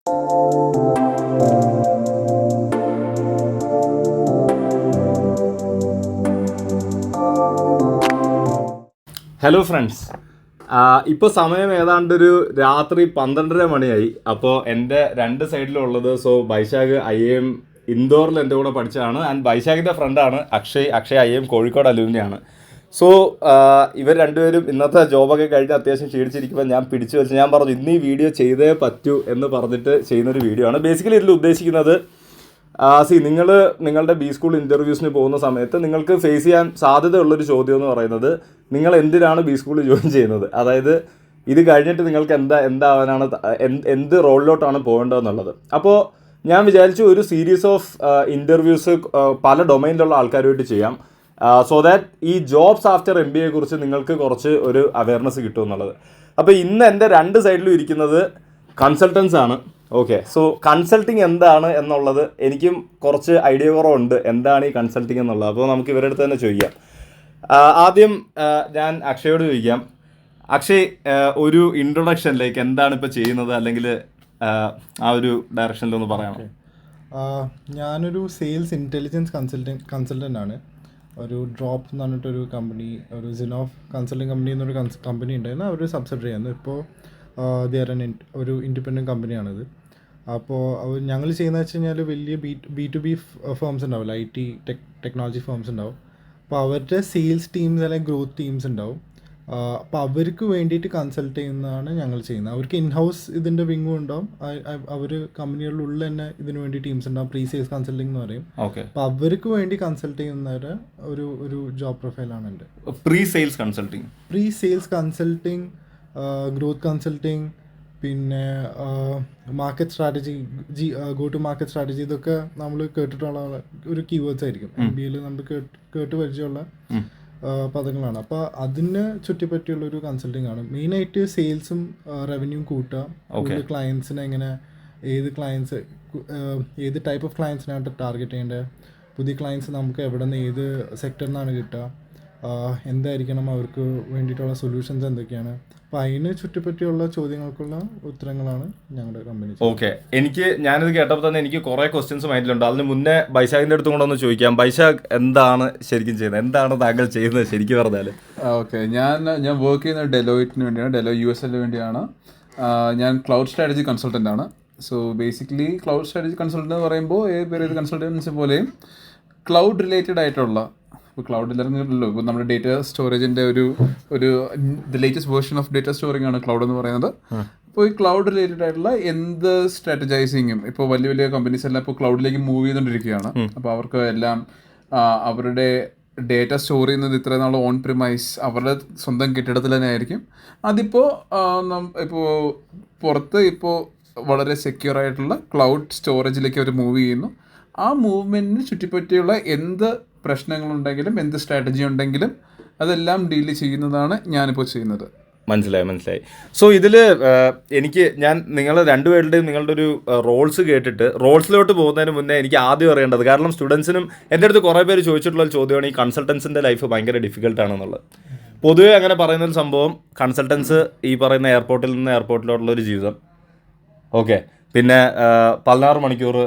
Hello friends, ഇപ്പോൾ സമയം ഏതാണ്ടൊരു രാത്രി 12:30 മണിയായി. അപ്പോൾ എൻ്റെ രണ്ട് സൈഡിലുള്ളത് വൈശാഖ് IIM ഇൻഡോറിൽ എൻ്റെ കൂടെ പഠിച്ചതാണ്. ആൻഡ് വൈശാഖിൻ്റെ ഫ്രണ്ടാണ് അക്ഷയ് IIM കോഴിക്കോട് അലൂമിനിയാണ്. ഇവർ രണ്ടുപേരും ഇന്നത്തെ ജോബൊക്കെ കഴിഞ്ഞ് അത്യാവശ്യം ക്ഷീണിച്ചിരിക്കുമ്പോൾ ഞാൻ പിടിച്ചു വെച്ച് ഞാൻ പറഞ്ഞു ഇന്ന് ഈ വീഡിയോ ചെയ്തേ പറ്റൂ എന്ന് പറഞ്ഞിട്ട് ചെയ്യുന്നൊരു വീഡിയോ ആണ്. ബേസിക്കലി ഇതിൽ ഉദ്ദേശിക്കുന്നത് നിങ്ങളുടെ ബി സ്കൂൾ ഇൻ്റർവ്യൂസിന് പോകുന്ന സമയത്ത് നിങ്ങൾക്ക് ഫേസ് ചെയ്യാൻ സാധ്യതയുള്ളൊരു ചോദ്യം എന്ന് പറയുന്നത് നിങ്ങൾ എന്തിനാണ് ബി സ്കൂളിൽ ജോയിൻ ചെയ്യുന്നത്, അതായത് ഇത് കഴിഞ്ഞിട്ട് നിങ്ങൾക്ക് എന്താവാനാണ് എന്ത് റോളിലോട്ടാണ് പോകേണ്ടതെന്നുള്ളത്. അപ്പോൾ ഞാൻ വിചാരിച്ചു ഒരു സീരീസ് ഓഫ് ഇൻ്റർവ്യൂസ് പല ഡൊമൈനിലുള്ള ആൾക്കാരുമായിട്ട് ചെയ്യാം, സോ ദാറ്റ് ഈ ജോബ്സ് ആഫ്റ്റർ MBA കുറിച്ച് നിങ്ങൾക്ക് കുറച്ച് ഒരു അവയർനെസ് കിട്ടും എന്നുള്ളത്. അപ്പോൾ ഇന്ന് എൻ്റെ രണ്ട് സൈഡിലും ഇരിക്കുന്നത് കൺസൾട്ടൻസ് ആണ്. ഓക്കെ, കൺസൾട്ടിങ് എന്താണ് എന്നുള്ളത് എനിക്കും കുറച്ച് ഐഡിയ കുറവുണ്ട്, എന്താണ് ഈ കൺസൾട്ടിങ് എന്നുള്ളത്. അപ്പോൾ നമുക്ക് ഇവരുടെ അടുത്ത് തന്നെ ചോദിക്കാം. ആദ്യം ഞാൻ അക്ഷയോട് ചോദിക്കാം. അക്ഷയ്, ഒരു ഇൻട്രൊഡക്ഷനിലേക്ക് എന്താണ് ഇപ്പോൾ ചെയ്യുന്നത്, അല്ലെങ്കിൽ ആ ഒരു ഡയറക്ഷനിലൊന്ന് പറയാമോ? ഞാനൊരു സെയിൽസ് ഇൻ്റലിജൻസ് കൺസൾട്ടൻ്റ് ആണ്. ഒരു ഡ്രോപ്പ് എന്ന് പറഞ്ഞിട്ടൊരു കമ്പനി, ഒരു സിനോഫ് കൺസൾട്ടിങ് കമ്പനി എന്നൊരു കമ്പനി ഉണ്ടായിരുന്നു, അവർ സബ്സിഡറി ആയിരുന്നു. ഇപ്പോൾ ഒരു ഇൻഡിപെൻഡൻറ്റ് കമ്പനിയാണിത്. അപ്പോൾ ഞങ്ങൾ ചെയ്യുന്നത് വെച്ച് കഴിഞ്ഞാൽ വലിയ B2B ഫേംസ് ഉണ്ടാവില്ല, IT ടെക്നോളജി ഫേംസ് ഉണ്ടാവും. അപ്പോൾ അവരുടെ സെയിൽസ് ടീംസ് അല്ലെങ്കിൽ ഗ്രോത്ത് ടീംസ് ഉണ്ടാവും. അപ്പോൾ അവർക്ക് വേണ്ടിയിട്ട് കൺസൾട്ട് ചെയ്യുന്നതാണ് ഞങ്ങൾ ചെയ്യുന്നത്. അവർക്ക് ഇൻഹൗസ് ഇതിൻ്റെ വിങ്ങും ഉണ്ടാവും. അവർ കമ്പനികളിലുള്ള തന്നെ ഇതിനു വേണ്ടി ടീംസ് ഉണ്ടാവും, പ്രീ സെയിൽസ് കൺസൾട്ടിംഗ് എന്ന് പറയും. അപ്പോൾ അവർക്ക് വേണ്ടി കൺസൾട്ട് ചെയ്യുന്നവരെ ഒരു ജോബ് പ്രൊഫൈലാണ് എൻ്റെ. Pre sales consulting, growth consulting, പിന്നെ market strategy, go to market strategy, ഇതൊക്കെ നമ്മൾ കേട്ടിട്ടുള്ള ഒരു കീവേഡ്സ് ആയിരിക്കും. MBAയിൽ നമ്മൾ കേട്ട് പരിചയമുള്ള പദങ്ങളാണ്. അപ്പോൾ അതിനെ ചുറ്റിപ്പറ്റിയുള്ളൊരു കൺസൾട്ടിങ് ആണ്. മെയിനായിട്ട് സെയിൽസും റവന്യൂ കൂട്ടുക, കൂടുതൽ ക്ലയൻസിനെ എങ്ങനെ, ഏത് ടൈപ്പ് ഓഫ് ക്ലയൻസിനാണ് ടാർഗറ്റ് ചെയ്യേണ്ടത്, പുതിയ ക്ലയൻസ് നമുക്ക് എവിടെ നിന്ന് ഏത് സെക്ടറിൽ നിന്നാണ് കിട്ടുക, എന്തായിരിക്കണം അവർക്ക് വേണ്ടിയിട്ടുള്ള സൊല്യൂഷൻസ് എന്തൊക്കെയാണ്. അപ്പോൾ അതിനെ ചുറ്റിപ്പറ്റിയുള്ള ചോദ്യങ്ങൾക്കുള്ള ഉത്തരങ്ങളാണ് ഞങ്ങളുടെ കമ്പനി. ഓക്കെ, ഞാനിത് കേട്ടപ്പോൾ തന്നെ എനിക്ക് കുറേ ക്വസ്റ്റ്യൻസ് മൈൻഡിലുണ്ട്. അതിന് മുന്നേ ബൈശാഖിൻ്റെ അടുത്തും കൂടെ ഒന്ന് ചോദിക്കാം. ബൈശാഖ്, എന്താണ് ശരിക്കും ചെയ്യുന്നത്, എന്താണ് താങ്കൾ ചെയ്യുന്നത് ശരിക്കും പറഞ്ഞാൽ? ഓക്കെ, ഞാൻ വർക്ക് ചെയ്യുന്നത് ഡെലോയിറ്റിന് വേണ്ടിയാണ്, USL വേണ്ടിയാണ്. ഞാൻ ക്ലൗഡ് സ്ട്രാറ്റജി കൺസൾട്ടൻ്റ് ആണ്. So basically cloud strategy consultant എന്ന് പറയുമ്പോൾ ഏത് കൺസൾട്ടൻസി പോലെയും ക്ലൗഡ് റിലേറ്റഡ് ആയിട്ടുള്ള, ഇപ്പോൾ ക്ലൗഡ് ഇല്ലായിരുന്നല്ലോ, ഇപ്പോൾ നമ്മുടെ ഡേറ്റ സ്റ്റോറേജിൻ്റെ ഒരു the latest version of data storing ആണ് ക്ലൗഡ് എന്ന് പറയുന്നത്. അപ്പോൾ ഈ ക്ലൗഡ് റിലേറ്റഡ് ആയിട്ടുള്ള എന്ത് സ്ട്രാറ്റജൈസിങ്ങും ഇപ്പോൾ വലിയ കമ്പനീസ് എല്ലാം ഇപ്പോൾ ക്ലൗഡിലേക്ക് മൂവ് ചെയ്തുകൊണ്ടിരിക്കുകയാണ്. അപ്പോൾ അവർക്ക് എല്ലാം അവരുടെ ഡേറ്റ സ്റ്റോർ ചെയ്യുന്നത് ഇത്ര നാൾ ഓൺ പ്രിമൈസ് അവരുടെ സ്വന്തം കെട്ടിടത്തിൽ തന്നെ ആയിരിക്കും. അതിപ്പോൾ ഇപ്പോൾ പുറത്ത് ഇപ്പോൾ വളരെ സെക്യൂർ ആയിട്ടുള്ള ക്ലൗഡ് സ്റ്റോറേജിലേക്ക് അവർ മൂവ് ചെയ്യുന്നു. ആ മൂവ്മെൻറ്റിന് ചുറ്റിപ്പറ്റിയുള്ള എന്ത് പ്രശ്നങ്ങളുണ്ടെങ്കിലും എന്ത് സ്ട്രാറ്റജി ഉണ്ടെങ്കിലും അതെല്ലാം ഡീൽ ചെയ്യുന്നതാണ് ഞാനിപ്പോൾ ചെയ്യുന്നത്. മനസ്സിലായി. സോ ഇതിൽ ഞാൻ നിങ്ങൾ രണ്ടുപേരുടെയും നിങ്ങളുടെ ഒരു റോൾസ് കേട്ടിട്ട് റോൾസിലോട്ട് പോകുന്നതിന് മുന്നേ എനിക്ക് ആദ്യം അറിയേണ്ടത്, കാരണം സ്റ്റുഡൻസിനും എൻ്റെ അടുത്ത് കുറേ പേര് ചോദിച്ചിട്ടുള്ള ഒരു ചോദ്യമാണ് ഈ കൺസൾട്ടൻസിൻ്റെ ലൈഫ് ഭയങ്കര ഡിഫിക്കൽട്ടാണെന്നുള്ളത്. പൊതുവേ അങ്ങനെ പറയുന്നൊരു സംഭവം, കൺസൾട്ടൻസ് ഈ പറയുന്ന എയർപോർട്ടിൽ നിന്ന് എയർപോർട്ടിലോട്ടുള്ളൊരു ജീവിതം, ഓക്കെ, പിന്നെ 16 മണിക്കൂർ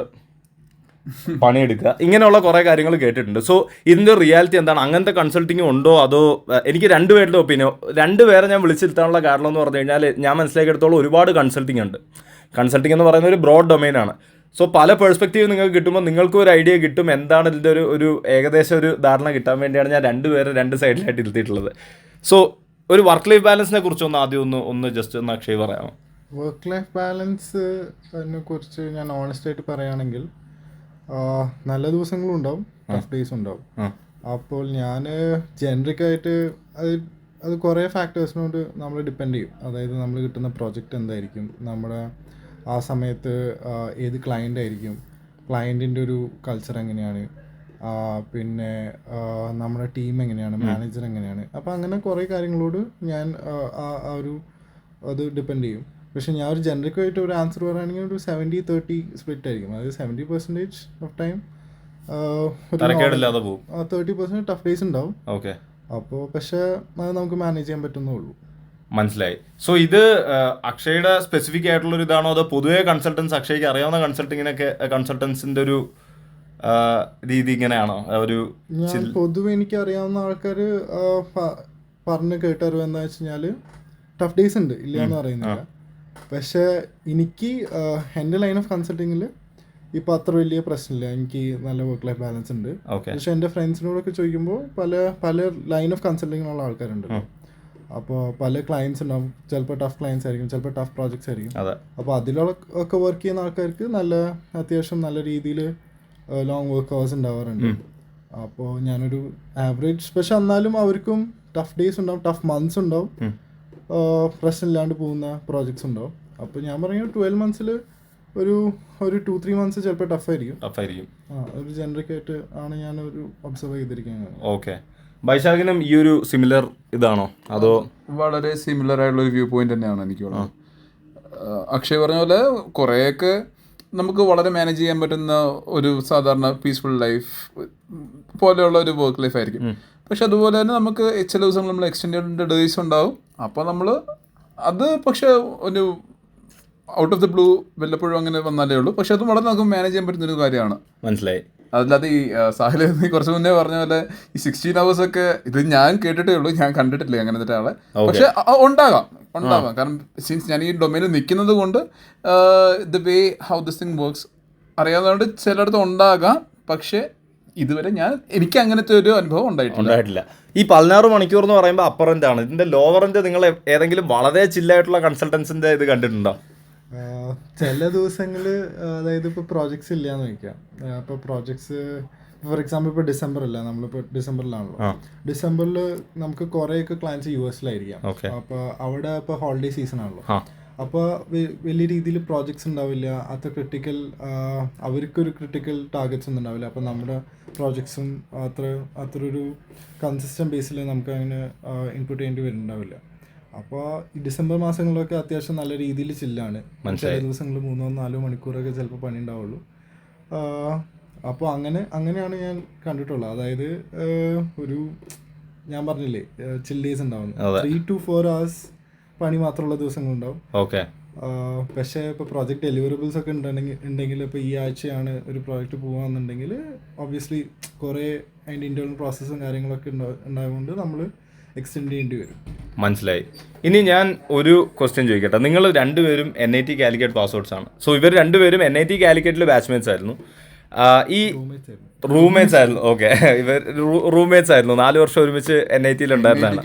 പണിയെടുക്കുക, ഇങ്ങനെയുള്ള കുറേ കാര്യങ്ങൾ കേട്ടിട്ടുണ്ട്. സോ ഇതിൻ്റെ റിയാലിറ്റി എന്താണ്? അങ്ങനത്തെ കൺസൾട്ടിങ് ഉണ്ടോ, അതോ? എനിക്ക് രണ്ടുപേരുടെ ഒപ്പീനിയൻ, രണ്ടുപേരെ ഞാൻ വിളിച്ചിരുത്താനുള്ള കാരണം എന്ന് പറഞ്ഞു കഴിഞ്ഞാൽ ഞാൻ മനസ്സിലാക്കിയെടുത്തോളം ഒരുപാട് കൺസൾട്ടിങ് ഉണ്ട്. കൺസൾട്ടിങ് എന്ന് പറയുന്ന ഒരു ബ്രോഡ് ഡൊമൈനാണ്. സോ പല പെർസ്പെക്റ്റീവ് നിങ്ങൾക്ക് കിട്ടുമ്പോൾ നിങ്ങൾക്കും ഒരു ഐഡിയ കിട്ടും, എന്താണ് ഇതിൻ്റെ ഒരു ഏകദേശം ഒരു ധാരണ കിട്ടാൻ വേണ്ടിയാണ് ഞാൻ രണ്ടുപേരെ രണ്ട് സൈഡിലായിട്ട് ഇരുത്തിയിട്ടുള്ളത്. സോ ഒരു വർക്ക് ലൈഫ് ബാലൻസിനെ കുറിച്ചൊന്ന് ആദ്യം ഒന്ന് ജസ്റ്റ് ഒന്ന് അക്ഷയ് പറയാമോ? വർക്ക് ലൈഫ് ബാലൻസിനെ കുറിച്ച് ഞാൻ ഓണസ്റ്റായിട്ട് പറയുകയാണെങ്കിൽ, നല്ല ദിവസങ്ങളും ഉണ്ടാവും, ടഫ് ഡേയ്സ് ഉണ്ടാവും. അപ്പോൾ ഞാൻ ജനറിക്കായിട്ട് അത് കുറേ ഫാക്ടേഴ്സിനോട് നമ്മൾ ഡിപ്പെൻഡ് ചെയ്യും. അതായത് നമ്മൾ കിട്ടുന്ന പ്രോജക്റ്റ് എന്തായിരിക്കും, നമ്മുടെ ആ സമയത്ത് ഏത് ക്ലയൻ്റ് ആയിരിക്കും, ക്ലയൻറ്റിൻ്റെ ഒരു കൾച്ചർ എങ്ങനെയാണ്, പിന്നെ നമ്മുടെ ടീം എങ്ങനെയാണ്, മാനേജർ എങ്ങനെയാണ്. അപ്പോൾ അങ്ങനെ കുറേ കാര്യങ്ങളോട് ഞാൻ അത് ഡിപ്പെൻഡ് ചെയ്യും. പക്ഷെ ഞാൻ ഒരു ജനറിക്കായിട്ട് ഒരു ആൻസർ പറയുകയാണെങ്കിൽ ഒരു 70-30 സ്പ്ലിറ്റ് ആയിരിക്കും. അതായത് 70% ഓഫ് ടൈം 30% ടഫ് ഡേയ്സ് ഉണ്ടാവും. ഓക്കെ, അപ്പോൾ പക്ഷേ അത് നമുക്ക് മാനേജ് ചെയ്യാൻ പറ്റുന്നേ ഉള്ളൂ. മനസ്സിലായി. സോ ഇത് അക്ഷയുടെ സ്പെസിഫിക് ആയിട്ടുള്ള ഒരു ഇതാണോ അതോ പൊതുവേ കൺസൾട്ടൻസ് അക്ഷയ്ക്ക് അറിയാവുന്ന കൺസൾട്ടൻസിന്റെ ഒരു രീതി ഇങ്ങനെയാണോ? ഒരു ഞാൻ പൊതുവെ എനിക്ക് അറിയാവുന്ന ആൾക്കാർ പറഞ്ഞ് കേട്ടറിവ് എന്താ വെച്ച് കഴിഞ്ഞാൽ ടഫ് ഡേയ്സ് ഉണ്ട്, ഇല്ല എന്ന് പറയുന്നില്ല. പക്ഷേ എനിക്ക് എൻ്റെ ലൈൻ ഓഫ് കൺസൾട്ടിങ്ങിൽ ഇപ്പോൾ അത്ര വലിയ പ്രശ്നമില്ല, എനിക്ക് നല്ല വർക്ക് ലൈഫ് ബാലൻസ് ഉണ്ട്. പക്ഷെ എൻ്റെ ഫ്രണ്ട്സിനോടൊക്കെ ചോദിക്കുമ്പോൾ പല ലൈൻ ഓഫ് കൺസൾട്ടിങ്ങിനുള്ള ആൾക്കാരുണ്ട്. അപ്പോൾ പല ക്ലയൻസ് ഉണ്ടാവും, ചിലപ്പോൾ ടഫ് ക്ലയൻസ് ആയിരിക്കും, ചിലപ്പോൾ ടഫ് പ്രോജക്ട്സ് ആയിരിക്കും. അപ്പോൾ അതിലൊക്കെ വർക്ക് ചെയ്യുന്ന ആൾക്കാർക്ക് അത്യാവശ്യം നല്ല രീതിയിൽ ലോങ് വർക്ക് അവേഴ്സ് ഉണ്ടാവാറുണ്ട്. അപ്പോൾ ഞാനൊരു ആവറേജ്, പക്ഷെ എന്നാലും അവർക്കും ടഫ് ഡേയ്സ് ഉണ്ടാവും, ടഫ് മന്ത്സ് ഉണ്ടാവും, പ്രശ്നമില്ലാണ്ട് പോകുന്ന പ്രോജക്ട്സ് ഉണ്ടാവും. അപ്പോൾ ഞാൻ പറഞ്ഞു 12 months ഒരു 2-3 months ചിലപ്പോൾ ടഫായിരിക്കും. ഒരു ജനറിക് ആയിട്ട് ആണ് ഞാനൊരു ഒബ്സർവ് ചെയ്തിരിക്കുന്നത്. ഓക്കെ. വൈശാഖിനും ഈ ഒരു സിമിലർ ഇതാണോ അതോ? വളരെ സിമിലർ ആയിട്ടുള്ള ഒരു വ്യൂ പോയിന്റ് തന്നെയാണ് എനിക്കുള്ളത്. അക്ഷയ് പറഞ്ഞ പോലെ കുറേയൊക്കെ നമുക്ക് വളരെ മാനേജ് ചെയ്യാൻ പറ്റുന്ന ഒരു സാധാരണ പീസ്ഫുൾ ലൈഫ് പോലെയുള്ള ഒരു വർക്ക് ലൈഫ് ആയിരിക്കും. പക്ഷെ അതുപോലെ തന്നെ നമുക്ക് ചില ദിവസങ്ങൾ നമ്മൾ എക്സ്റ്റെൻഡ് ഡേയ്സ് ഉണ്ടാവും. അപ്പോൾ നമ്മൾ അത് പക്ഷെ ഒരു ഔട്ട് ഓഫ് ദ ബ്ലൂ വല്ലപ്പോഴും അങ്ങനെ വന്നാലേ ഉള്ളൂ. പക്ഷെ അത് വളരെ നമുക്ക് മാനേജ് ചെയ്യാൻ പറ്റുന്നൊരു കാര്യമാണ്. മനസ്സിലായി. അതല്ലാതെ ഈ സാഹില് നീ കുറച്ച് മുന്നേ പറഞ്ഞ പോലെ ഈ 16 hours ഒക്കെ ഇത് ഞാൻ കേട്ടിട്ടേ ഉള്ളൂ, ഞാൻ കണ്ടിട്ടില്ല അങ്ങനത്തെ ഒരാളെ. പക്ഷെ ഉണ്ടാകാം. കാരണം സിൻസ് ഞാൻ ഈ ഡൊമൈനിൽ നിൽക്കുന്നത് കൊണ്ട് the way how this thing works അറിയാവുന്നതുകൊണ്ട് ചിലയിടത്ത് ഉണ്ടാകാം. പക്ഷെ ഇതുവരെ എനിക്ക് അങ്ങനത്തെ ഒരു അനുഭവം ഉണ്ടായിട്ടില്ല. ഈ 16 മണിക്കൂർ എന്ന് പറയുമ്പോൾ അപ്പർ എൻഡ് ആണ്. ഇതിന്റെ ലോവർ എൻഡ് നിങ്ങൾ ഏതെങ്കിലും വളരെ ചില്ലായിട്ടുള്ള കൺസൾട്ടൻസിന്റെ ഇത് കണ്ടിട്ടുണ്ടോ? ചില ദിവസങ്ങളിൽ അതായത് ഇപ്പോൾ പ്രോജക്ട്സ് ഇല്ലയെന്ന് വയ്ക്കാം. അപ്പോൾ പ്രോജക്ട്സ് ഫോർ എക്സാമ്പിൾ ഇപ്പോൾ ഡിസംബർ അല്ല, നമ്മളിപ്പോൾ ഡിസംബറിലാണല്ലോ. ഡിസംബറിൽ നമുക്ക് കുറേയൊക്കെ ക്ലയൻസ് US-ലായിരിക്കാം. അപ്പോൾ അവിടെ ഇപ്പോൾ ഹോളിഡേ സീസൺ ആണല്ലോ. അപ്പോൾ വലിയ രീതിയിൽ പ്രോജക്ട്സ് ഉണ്ടാവില്ല. അവർക്കൊരു ക്രിട്ടിക്കൽ ടാർഗറ്റ്സ് ഒന്നും ഉണ്ടാവില്ല. അപ്പോൾ നമ്മുടെ പ്രോജക്ട്സും അത്ര ഒരു കൺസിസ്റ്റന്റ് ബേസിൽ നമുക്ക് അങ്ങനെ ഇൻപുട്ട് ചെയ്യേണ്ടി വരുന്നുണ്ടാവില്ല. അപ്പോൾ ഈ ഡിസംബർ മാസങ്ങളിലൊക്കെ അത്യാവശ്യം നല്ല രീതിയിൽ ചില്ലാണ്. ചില ദിവസങ്ങൾ 3-4 മണിക്കൂറൊക്കെ ചിലപ്പോൾ പണി ഉണ്ടാവുള്ളൂ. അപ്പോൾ അങ്ങനെയാണ് ഞാൻ കണ്ടിട്ടുള്ളത്. അതായത് ഒരു ഞാൻ പറഞ്ഞില്ലേ ചിൽ ഡേയ്സ് ഉണ്ടാവുന്നു, 3 to 4 hours പണി മാത്രമുള്ള ദിവസങ്ങളുണ്ടാവും. പക്ഷേ ഇപ്പോൾ പ്രോജക്റ്റ് ഡെലിവറബിൾസ് ഒക്കെ ഉണ്ടെങ്കിൽ ഇപ്പോൾ ഈ ആഴ്ചയാണ് ഒരു പ്രോജക്റ്റ് പോകുകയെന്നുണ്ടെങ്കിൽ ഒബ്വിയസ്ലി കുറേ അതിൻ്റെ ഇൻറ്റേർണൽ പ്രോസസ്സും കാര്യങ്ങളൊക്കെ ഉണ്ടായതുകൊണ്ട് നമ്മൾ എക്സ്റ്റെൻഡ് ചെയ്യേണ്ടി വരും. മനസ്സിലായി. ഇനി ഞാൻ ഒരു ക്വസ്റ്റ്യൻ ചോദിക്കട്ടെ. നിങ്ങൾ രണ്ടുപേരും NIT കാലിക്കറ്റ് പാസ് ഔട്ട്സ് ആണ്. സോ ഇവർ രണ്ടുപേരും NIT കാലിക്കറ്റിൽ ബാച്ച്മേറ്റ്സ് ആയിരുന്നു. ഈ റൂംമേറ്റ്സ് ആയിരുന്നു. ഓക്കെ, ഇവർ റൂംമേറ്റ്സ് ആയിരുന്നു. 4 വർഷം ഒരുമിച്ച് NIT ഉണ്ടായിരുന്നതാണ്.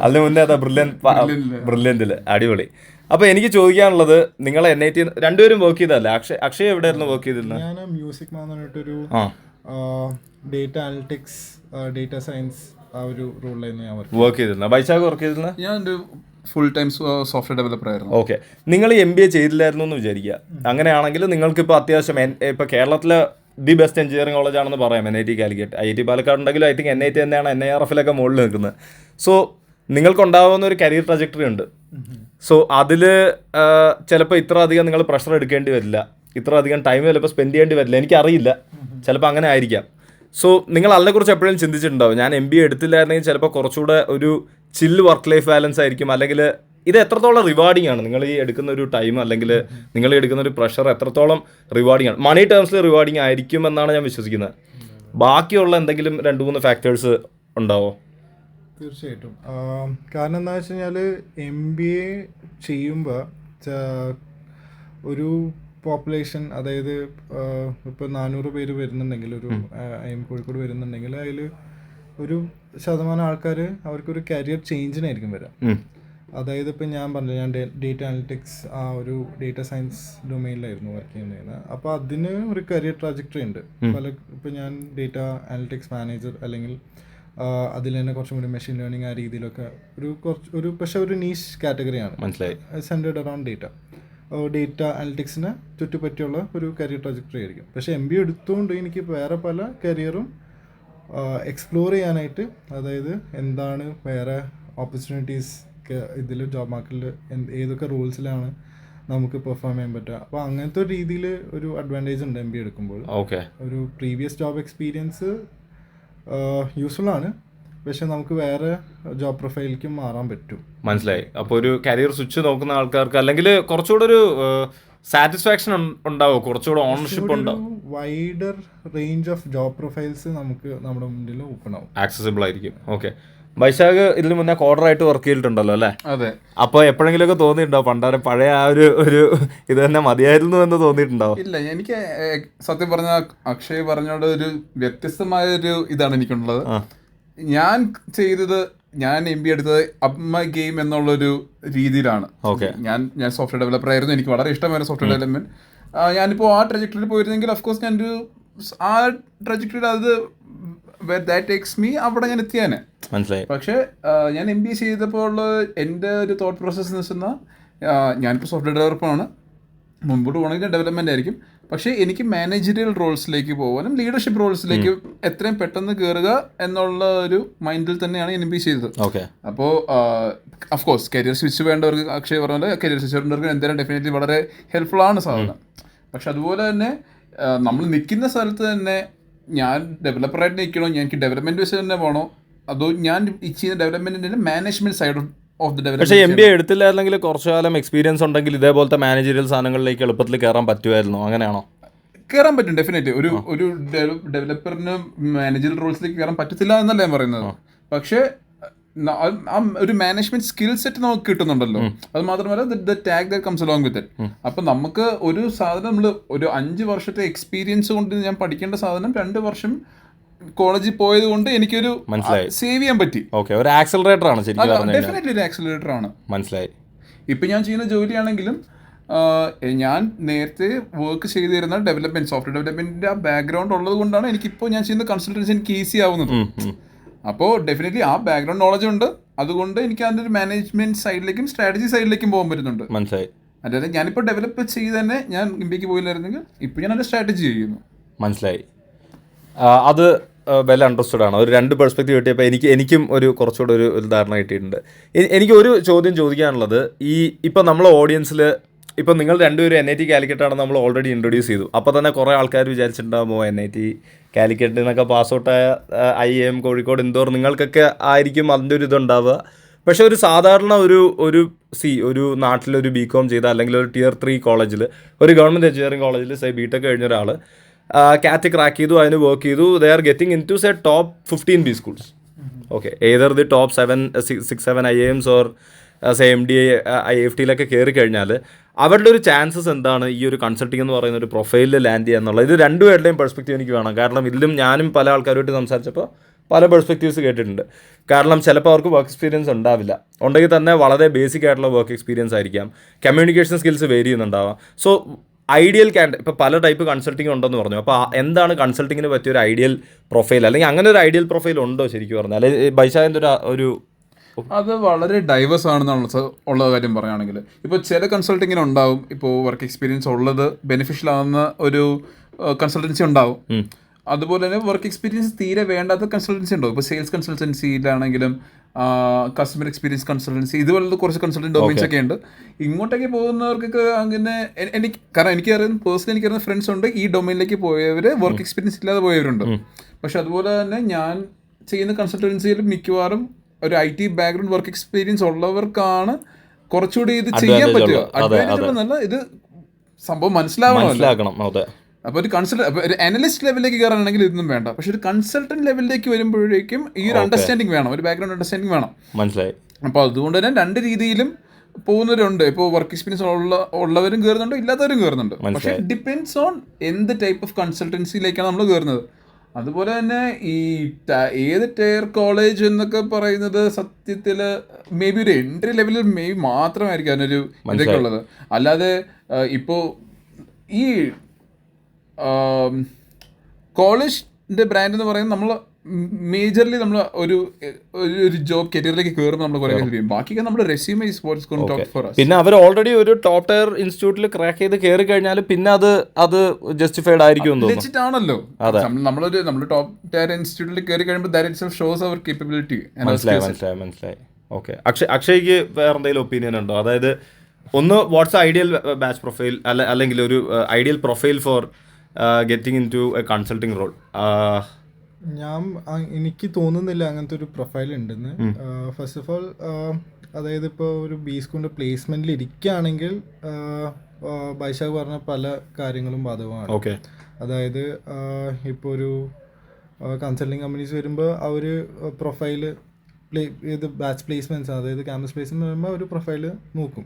അതിന് മുന്നേ അതാ ബ്രില്യൻറ്റിൽ. അടിപൊളി. അപ്പോൾ എനിക്ക് ചോദിക്കാനുള്ളത്, നിങ്ങൾ NIT രണ്ടുപേരും വർക്ക് ചെയ്തതല്ലേ? അക്ഷയ് എവിടെയായിരുന്നു വർക്ക് ചെയ്തിരുന്നത്? ഞാൻ മ്യൂസിക് മാൻ പറഞ്ഞിട്ടൊരു ഡേറ്റ അനലിറ്റിക്സ് ഡേറ്റ സയൻസ് ആ ഒരു റോളിലായിരുന്നു ഞാൻ വർക്ക് ചെയ്തിരുന്നത്. വൈശാഖ് വർക്ക് ചെയ്തിരുന്നത്? ഞാൻ ഒരു ഫുൾ ടൈം സോഫ്റ്റ്വെയർ ഡെവലപ്പർ ആയിരുന്നു. ഓക്കെ. നിങ്ങൾ MBA ചെയ്തില്ലായിരുന്നു എന്ന് വിചാരിക്കുക. അങ്ങനെയാണെങ്കിൽ നിങ്ങൾക്കിപ്പോൾ അത്യാവശ്യം ഇപ്പോൾ കേരളത്തിലെ ദി ബെസ്റ്റ് എഞ്ചിനീയറിംഗ് കോളേജ് ആണെന്ന് പറയാം NIT കാലിക്കറ്റ്. IIT പാലക്കാട് ഉണ്ടെങ്കിലും ഐ തിങ്ക് NIT തന്നെയാണ് NIRF-ലൊക്കെ മുകളിൽ നിൽക്കുന്നത്. സോ നിങ്ങൾക്കുണ്ടാവുന്ന ഒരു കരിയർ ട്രജക്ടറി ഉണ്ട്. സോ അതിൽ ചിലപ്പോൾ ഇത്ര അധികം നിങ്ങൾ പ്രഷർ എടുക്കേണ്ടി വരില്ല, ഇത്ര അധികം ടൈം ചിലപ്പോൾ സ്പെൻഡ് ചെയ്യേണ്ടി വരില്ല. എനിക്കറിയില്ല, ചിലപ്പോൾ അങ്ങനെ ആയിരിക്കാം. സോ നിങ്ങൾ അതിനെക്കുറിച്ച് എപ്പോഴും ചിന്തിച്ചിട്ടുണ്ടാവും, ഞാൻ MBA എടുത്തില്ലായിരുന്നെങ്കിൽ ചിലപ്പോൾ കുറച്ചുകൂടെ ഒരു ചിൽ വർക്ക് ലൈഫ് ബാലൻസ് ആയിരിക്കും, അല്ലെങ്കിൽ ഇത് എത്രത്തോളം റിവാർഡിംഗ് ആണ് നിങ്ങൾ ഈ എടുക്കുന്ന ഒരു ടൈം, അല്ലെങ്കിൽ നിങ്ങൾ എടുക്കുന്ന ഒരു പ്രഷർ എത്രത്തോളം റിവാർഡിംഗ് ആണ്? മണി ടേംസിൽ റിവാർഡിംഗ് ആയിരിക്കും എന്നാണ് ഞാൻ വിശ്വസിക്കുന്നത്. ബാക്കിയുള്ള എന്തെങ്കിലും 2-3 ഫാക്ടേഴ്സ് ഉണ്ടാവോ? തീർച്ചയായിട്ടും. കാരണം എന്താ വെച്ച് കഴിഞ്ഞാൽ MBA ചെയ്യുമ്പോൾ ഒരു പോപ്പുലേഷൻ, അതായത് ഇപ്പോൾ 400 പേര് വരുന്നുണ്ടെങ്കിൽ, ഒരു കോഴിക്കോട് വരുന്നുണ്ടെങ്കിൽ അതിൽ ഒരു ശതമാനം ആൾക്കാർ അവർക്കൊരു കരിയർ ചേഞ്ചിനായിരിക്കും വരാം. അതായത് ഇപ്പം ഞാൻ പറഞ്ഞു, ഞാൻ ഡേറ്റ അനലിറ്റിക്സ് ആ ഒരു ഡേറ്റ സയൻസ് ഡൊമൈനിലായിരുന്നു വർക്ക് ചെയ്യുന്നത്. അപ്പോൾ അതിന് ഒരു കരിയർ ട്രാജക്ടറി ഉണ്ട്. ഇപ്പം ഞാൻ ഡേറ്റ അനലിറ്റിക്സ് മാനേജർ, അല്ലെങ്കിൽ അതിൽ തന്നെ കുറച്ചും കൂടി മെഷീൻ ലേണിംഗ് ആ രീതിയിലൊക്കെ പക്ഷേ ഒരു നീഷ് കാറ്റഗറിയാണ്, സെൻറ്റേർഡ് അറൗണ്ട് ഡേറ്റ അനലിറ്റിക്സിനെ ചുറ്റുപറ്റിയുള്ള ഒരു കരിയർ ട്രാജക്ടറി ആയിരിക്കും. പക്ഷേ MBA എടുത്തുകൊണ്ട് എനിക്ക് വേറെ പല കരിയറും എക്സ്പ്ലോർ ചെയ്യാനായിട്ട്, അതായത് എന്താണ് വേറെ ഓപ്പർച്യൂണിറ്റീസ് ഇതിൽ ജോബ് മാർക്കറ്റിൽ ഏതൊക്കെ റോൾസിലാണ് നമുക്ക് പെർഫോം ചെയ്യാൻ പറ്റുക. അപ്പോൾ അങ്ങനത്തെ ഒരു രീതിയിൽ ഒരു അഡ്വാൻറ്റേജ് ഉണ്ട് MBA എടുക്കുമ്പോൾ. ഓക്കെ. ഒരു പ്രീവിയസ് ജോബ് എക്സ്പീരിയൻസ് യൂസ്ഫുൾ ആണ്. പക്ഷെ നമുക്ക് വേറെ ജോബ് പ്രൊഫൈലിലേക്കും മാറാൻ പറ്റും. മനസ്സിലായി. അപ്പോൾ ഒരു കരിയർ സ്വിച്ച് നോക്കുന്ന ആൾക്കാർക്ക് അല്ലെങ്കിൽ കുറച്ചുകൂടെ ഒരു സാറ്റിസ്ഫാക്ഷൻ ഉണ്ടാവും, കുറച്ചുകൂടെ ഓണർഷിപ്പ് ഉണ്ടാവും, wider range of job profiles നമുക്ക് നമ്മുടെ മുന്നിൽ ഓപ്പൺ ആവും, ആക്സസിബിൾ ആയിരിക്കും. ഓക്കെ, വൈശാഖ് ഇതിന് മുന്നേ കോഡറായിട്ട് വർക്ക് ചെയ്തിട്ടുണ്ടല്ലോ അല്ലേ? അതെ. അപ്പോൾ എപ്പോഴെങ്കിലുമൊക്കെ തോന്നിയിട്ടുണ്ടോ പഴയ ആ ഒരു ഇത് തന്നെ മതിയായിരുന്നു എന്ന് തോന്നിയിട്ടുണ്ടോ? ഇല്ല, എനിക്ക് സത്യം പറഞ്ഞ അക്ഷയ് പറഞ്ഞോട് ഒരു വ്യത്യസ്തമായ ഒരു ഇതാണ് എനിക്കുള്ളത്. ഞാൻ ചെയ്തത്, ഞാൻ MBA എടുത്തത് അമ്മ ഗെയിം എന്നുള്ളൊരു രീതിയിലാണ്. ഞാൻ സോഫ്റ്റ്വെയർ ഡെവലപ്പർ ആയിരുന്നു, എനിക്ക് വളരെ ഇഷ്ടമായിരുന്നു സോഫ്റ്റ്വെയർ ഡെവലപ്മെന്റ്. ഞാനിപ്പോൾ ആ ട്രജക്ടറിയിൽ പോയിരുന്നെങ്കിൽ അഫ്കോഴ്സ് ഞാനൊരു ആ ട്രജക്ടറിയിൽ അത് ദാറ്റ് ടേക്സ് മീ അവിടെ ഞാൻ എത്തിയാനെ. മനസ്സിലായി. പക്ഷേ ഞാൻ MBA ചെയ്തപ്പോൾ ഉള്ള എൻ്റെ ഒരു തോട്ട് പ്രോസസ്സ് എന്ന് വെച്ചാൽ ഞാനിപ്പോൾ സോഫ്റ്റ്വെയർ ഡെവലപ്പറാണ്, മുമ്പോട്ട് പോകണമെങ്കിൽ ഡെവലപ്മെൻ്റ് ആയിരിക്കും. പക്ഷേ എനിക്ക് മാനേജറിയൽ റോൾസിലേക്ക് പോകാനും ലീഡർഷിപ്പ് റോൾസിലേക്ക് എത്രയും പെട്ടെന്ന് കയറുക എന്നുള്ള ഒരു മൈൻഡിൽ തന്നെയാണ് ഞാൻ MBA ചെയ്തത്. അപ്പോൾ അഫ്കോഴ്സ് കരിയർ സ്വിച്ച് വേണ്ടവർക്ക്, അക്ഷയ് പറഞ്ഞ പോലെ കരിയർ സ്വിച്ച് വേണ്ടവർക്ക് എന്തായാലും ഡെഫിനറ്റ്ലി വളരെ ഹെൽപ്ഫുൾ ആണ് സാധനം. പക്ഷെ അതുപോലെ തന്നെ നമ്മൾ നിൽക്കുന്ന സ്ഥലത്ത് തന്നെ ഞാൻ ഡെവലപ്പറായിട്ട് നിൽക്കണോ, എനിക്ക് ഡെവലപ്മെൻറ്റ് വെച്ച് തന്നെ പോകണോ, അതോ ഞാൻ ചെയ്യുന്ന ഡെവലപ്മെൻറ്റിൻ്റെ management side of the development. പക്ഷേ MBA എടുത്തില്ലായിരുന്നെങ്കിൽ കുറച്ചു കാലം എക്സ്പീരിയൻസ് ഉണ്ടെങ്കിൽ ഇതേപോലത്തെ മാനേജറിയൽ സാധനങ്ങളിലേക്ക് എളുപ്പത്തിൽ കയറാൻ പറ്റുമായിരുന്നു, അങ്ങനെയാണോ? കയറാൻ പറ്റും ഡെഫിനറ്റ്ലി. ഒരു ഡെവലപ്പറിന് മാനേജറിയൽ റോൾസിലേക്ക് കയറാൻ പറ്റത്തില്ല എന്നല്ല ഞാൻ പറയുന്നത്. പക്ഷേ ആ ഒരു മാനേജ്മെന്റ് സ്കിൽ സെറ്റ് നമുക്ക് കിട്ടുന്നുണ്ടല്ലോ. അത് മാത്രമല്ല the tag that comes along with it. അപ്പം നമുക്ക് ഒരു സാധനം നമ്മൾ ഒരു 5 വർഷത്തെ എക്സ്പീരിയൻസ് കൊണ്ട് ഞാൻ പഠിക്കേണ്ട സാധനം 2 വർഷം കോളേജിൽ പോയത് കൊണ്ട് എനിക്കൊരു സേവ് ചെയ്യാൻ പറ്റി. ഒരു ആക്സിലറേറ്റർ ആണ് ശരിക്കും, ഡെഫിനറ്റ്ലി ഒരു ആക്സിലറേറ്റർ ആണ്. മനസ്സിലായി. ഇപ്പം ഞാൻ ചെയ്യുന്ന ജോലിയാണെങ്കിലും ഞാൻ നേരത്തെ വർക്ക് ചെയ്തിരുന്ന ഡെവലപ്മെന്റ്, സോഫ്റ്റ്വെയർ ഡെവലപ്മെന്റിന്റെ ആ ബാക്ക്ഗ്രൗണ്ട് ഉള്ളത് കൊണ്ടാണ് എനിക്കിപ്പോൾ ഞാൻ ചെയ്യുന്ന കൺസൾട്ടൻസി എനിക്ക് ഈസി ആവുന്നത്. അപ്പോൾ ഡെഫിനറ്റ്ലി ആ ബാക്ക്ഗ്രൗണ്ട് നോളജ് ഉണ്ട്, അതുകൊണ്ട് എനിക്ക് അതിൻ്റെ ഒരു മാനേജ്മെന്റ് സൈഡിലേക്കും സ്ട്രാറ്റജി സൈഡിലേക്കും പോകാൻ പറ്റുന്നുണ്ട്. മനസ്സിലായി. അതായത് ഞാനിപ്പോൾ ഡെവലപ്പ് ചെയ്ത് തന്നെ ഞാൻ MBAക്ക് പോയില്ലായിരുന്നെങ്കിൽ ഇപ്പോൾ ഞാൻ അതിൻ്റെ സ്ട്രാറ്റജി ചെയ്യുന്നു. മനസ്സിലായി. അത് വെൽ അണ്ടർസ്റ്റുഡ് ആണ്. ഒരു 2 പെർസ്പെക്റ്റീവ് കിട്ടിയപ്പോൾ എനിക്കും ഒരു കുറച്ചുകൂടെ ഒരു ധാരണ കിട്ടിയിട്ടുണ്ട്. എനിക്ക് ഒരു ചോദ്യം ചോദിക്കാനുള്ളത്, ഇപ്പം നമ്മളെ ഓഡിയൻസിൽ ഇപ്പം നിങ്ങൾ രണ്ടുപേരും NIT കാലിക്കറ്റ് ആണെന്ന് നമ്മൾ ഓൾറെഡി ഇൻട്രൊഡ്യൂസ് ചെയ്തു. അപ്പോൾ തന്നെ കുറേ ആൾക്കാർ വിചാരിച്ചിട്ടുണ്ടാകുമോ NIT കാലിക്കറ്റിൽ നിന്നൊക്കെ പാസ് ഔട്ടായ IIM കോഴിക്കോട് ഇൻഡോർ നിങ്ങൾക്കൊക്കെ ആയിരിക്കും അതിൻ്റെ ഒരു ഇതുണ്ടാവുക. പക്ഷേ ഒരു സാധാരണ ഒരു നാട്ടിലൊരു BCom ചെയ്ത അല്ലെങ്കിൽ ഒരു Tier 3 കോളേജിൽ, ഒരു ഗവൺമെൻറ് എഞ്ചിനീയറിംഗ് കോളേജിൽ BTech കഴിഞ്ഞ ഒരാൾ CAT ക്രാക്ക് ചെയ്തു, അതിന് വർക്ക് ചെയ്തു, they are getting in to top 15 B schools. either the top 6-7 IIMs or MDA IFTയിലൊക്കെ കയറി കഴിഞ്ഞാൽ അവരുടെ ഒരു ചാൻസസ് എന്താണ് ഈ ഒരു കൺസൾട്ടിംഗ് എന്ന് പറയുന്ന ഒരു പ്രൊഫൈലിൽ ലാൻഡ് ചെയ്യുക എന്നുള്ളത്? ഇത് രണ്ടുപേരുടെയും പെർസ്പെക്റ്റീവ് എനിക്ക് വേണം. കാരണം ഇതിലും ഞാനും പല ആൾക്കാരുമായിട്ട് സംസാരിച്ചപ്പോൾ പല പെർസ്പെക്റ്റീവ്സ് കേട്ടിട്ടുണ്ട്. കാരണം ചിലപ്പോൾ അവർക്ക് വർക്ക് എക്സ്പീരിയൻസ് ഉണ്ടാവില്ല, ഉണ്ടെങ്കിൽ തന്നെ വളരെ ബേസിക് ആയിട്ടുള്ള വർക്ക് എക്സ്പീരിയൻസ് ആയിരിക്കാം, കമ്മ്യൂണിക്കേഷൻ സ്കിൽസ് വേരി ചെയ്യുന്നുണ്ടാവാം. സോ ഐഡിയൽ ഇപ്പോൾ പല ടൈപ്പ് കൺസൾട്ടിംഗ് ഉണ്ടെന്ന് പറഞ്ഞു. അപ്പോൾ എന്താണ് കൺസൾട്ടിങ്ങിന് പറ്റിയ ഒരു ഐഡിയൽ പ്രൊഫൈൽ, അല്ലെങ്കിൽ അങ്ങനെ ഒരു ഐഡിയൽ പ്രൊഫൈൽ ഉണ്ടോ ശരിക്കും പറഞ്ഞാൽ? അല്ലെങ്കിൽ ബൈഷാദിൻ്റെ ഒരു അത് വളരെ ഡൈവേഴ്സ് ആണെന്നുള്ള കാര്യം പറയുകയാണെങ്കിൽ, ഇപ്പോൾ ചില കൺസൾട്ടിങ്ങിന് ഉണ്ടാവും, ഇപ്പോൾ വർക്ക് എക്സ്പീരിയൻസ് ഉള്ളത് ബെനിഫിഷ്യൽ ആവുന്ന ഒരു കൺസൾട്ടൻസി ഉണ്ടാവും. അതുപോലെ തന്നെ വർക്ക് എക്സ്പീരിയൻസ് തീരെ വേണ്ടാത്ത കൺസൾട്ടൻസി ഉണ്ടാവും. ഇപ്പോൾ സെയിൽസ് കൺസൾട്ടൻസിയിലാണെങ്കിലും കസ്റ്റമർ എക്സ്പീരിയൻസ് കൺസൾട്ടൻസി, ഇതുപോലത്തെ കുറച്ച് കൺസൾട്ടൻറ്റ് ഡൊമൈൻസ് ഒക്കെ ഉണ്ട്. ഇങ്ങോട്ടേക്ക് പോകുന്നവർക്കൊക്കെ അങ്ങനെ കാരണം പേഴ്സണലി എനിക്കറിയുന്ന ഫ്രണ്ട്സ് ഉണ്ട്, ഈ ഡൊമൈനിലേക്ക് പോയവർ വർക്ക് എക്സ്പീരിയൻസ് ഇല്ലാതെ പോയവരുണ്ട്. പക്ഷെ അതുപോലെ തന്നെ ഞാൻ ചെയ്യുന്ന കൺസൾട്ടൻസിയിൽ മിക്കവാറും ഒരു IT ബാക്ക്ഗ്രൗണ്ട് വർക്ക് എക്സ്പീരിയൻസ് ഉള്ളവർക്കാണ് കുറച്ചുകൂടി ഇത് ചെയ്യാൻ പറ്റുക. അഡ്വാൻറ്റേജ് എന്നല്ല, ഇത് സംഭവം മനസ്സിലാവണം. അപ്പോൾ ഒരു അനലിസ്റ്റ് ലെവലിലേക്ക് കയറാനാണെങ്കിൽ ഇതൊന്നും വേണ്ട. പക്ഷെ ഒരു കൺസൾട്ടന്റ് ലെവലിലേക്ക് വരുമ്പോഴേക്കും ഈ ഒരു അണ്ടർസ്റ്റാൻഡിങ് വേണം, ഒരു ബാക്ക്ഗ്രൗണ്ട് അണ്ടർസ്റ്റാൻഡിങ് വേണം. മനസ്സിലായി. അപ്പോൾ അതുകൊണ്ട് തന്നെ 2 രീതിയിലും പോകുന്നവരുണ്ട്. ഇപ്പോൾ വർക്ക് എക്സ്പീരിയൻസ് ഉള്ളവരും കയറുന്നുണ്ട്, ഇല്ലാത്തവരും കയറുന്നുണ്ട്. പക്ഷേ ഡിപ്പെൻഡ്സ് ഓൺ എന്ത് ടൈപ്പ് ഓഫ് കൺസൾട്ടൻസിയിലേക്കാണ് നമ്മൾ കയറുന്നത്. അതുപോലെ തന്നെ ഈ ഏത് ടയർ കോളേജ് എന്നൊക്കെ പറയുന്നത് സത്യത്തിൽ മേ ബി ഒരു എൻട്രി ലെവലിൽ മാത്രമായിരിക്കും അതിനൊരു ഇതൊക്കെ ഉള്ളത്. അല്ലാതെ ഇപ്പോൾ ഈ കോളേജിൻ്റെ ബ്രാൻഡ് എന്ന് പറയുന്നത് നമ്മൾ മേജർലി നമ്മൾ ഒരു ജോബ് കരിയറിലേക്ക് കയറുമ്പോൾ നമ്മൾ കുറേ ഹെൽപ്പ് ചെയ്യും. ബാക്കിയൊക്കെ നമ്മുടെ resume is what's going to talk for us. പിന്നെ അവർ ഓൾറെഡി ഒരു ടോപ്പ് ടയർ ഇൻസ്റ്റിറ്റ്യൂട്ടിൽ ക്രാക്ക് ചെയ്ത് കയറി കഴിഞ്ഞാൽ പിന്നെ അത് ജസ്റ്റിഫൈഡ് ആയിരിക്കും എന്ന് തോന്നുന്നു. ലെജിറ്റ് ആണല്ലോ. നമ്മൾ ടോപ്പ് ടയർ ഇൻസ്റ്റിറ്റ്യൂട്ടിൽ കയറി കഴിയുമ്പോൾ ദാറ്റ് ഇറ്റ്സെൽഫ് ഷോസ് അവർ കേപ്പബിലിറ്റി. മനസ്സിലായി. ഓക്കെ, അക്ഷയ്ക്ക് വേറെ എന്തെങ്കിലും ഒപ്പീനിയൻ ഉണ്ടോ? അതായത് ഒന്ന്, വാട്ട്സ് ഐഡിയൽ ബാച്ച് പ്രൊഫൈൽ അല്ലെങ്കിൽ ഒരു ideal profile for getting in to a consulting role? എനിക്ക് തോന്നുന്നില്ല അങ്ങനത്തെ ഒരു പ്രൊഫൈൽ ഉണ്ടെന്ന്. ഫസ്റ്റ് ഓഫ് ഓൾ, അതായത് ഇപ്പോൾ ഒരു ബി സ്കൂളിൻ്റെ പ്ലേസ്മെൻറ്റിൽ ഇരിക്കുകയാണെങ്കിൽ ബൈശാഖ് പറഞ്ഞ പല കാര്യങ്ങളും ബാധകമാണ്. ഓക്കെ. അതായത് ഇപ്പോൾ ഒരു കൺസൾട്ടിങ് കമ്പനീസ് വരുമ്പോൾ അവർ പ്രൊഫൈല് ഇത് ബാച്ച് പ്ലേസ്മെൻറ്റ്സ്, അതായത് ക്യാമ്പസ് പ്ലേസ്മെൻറ്റ് വരുമ്പോൾ ഒരു പ്രൊഫൈല് നോക്കും.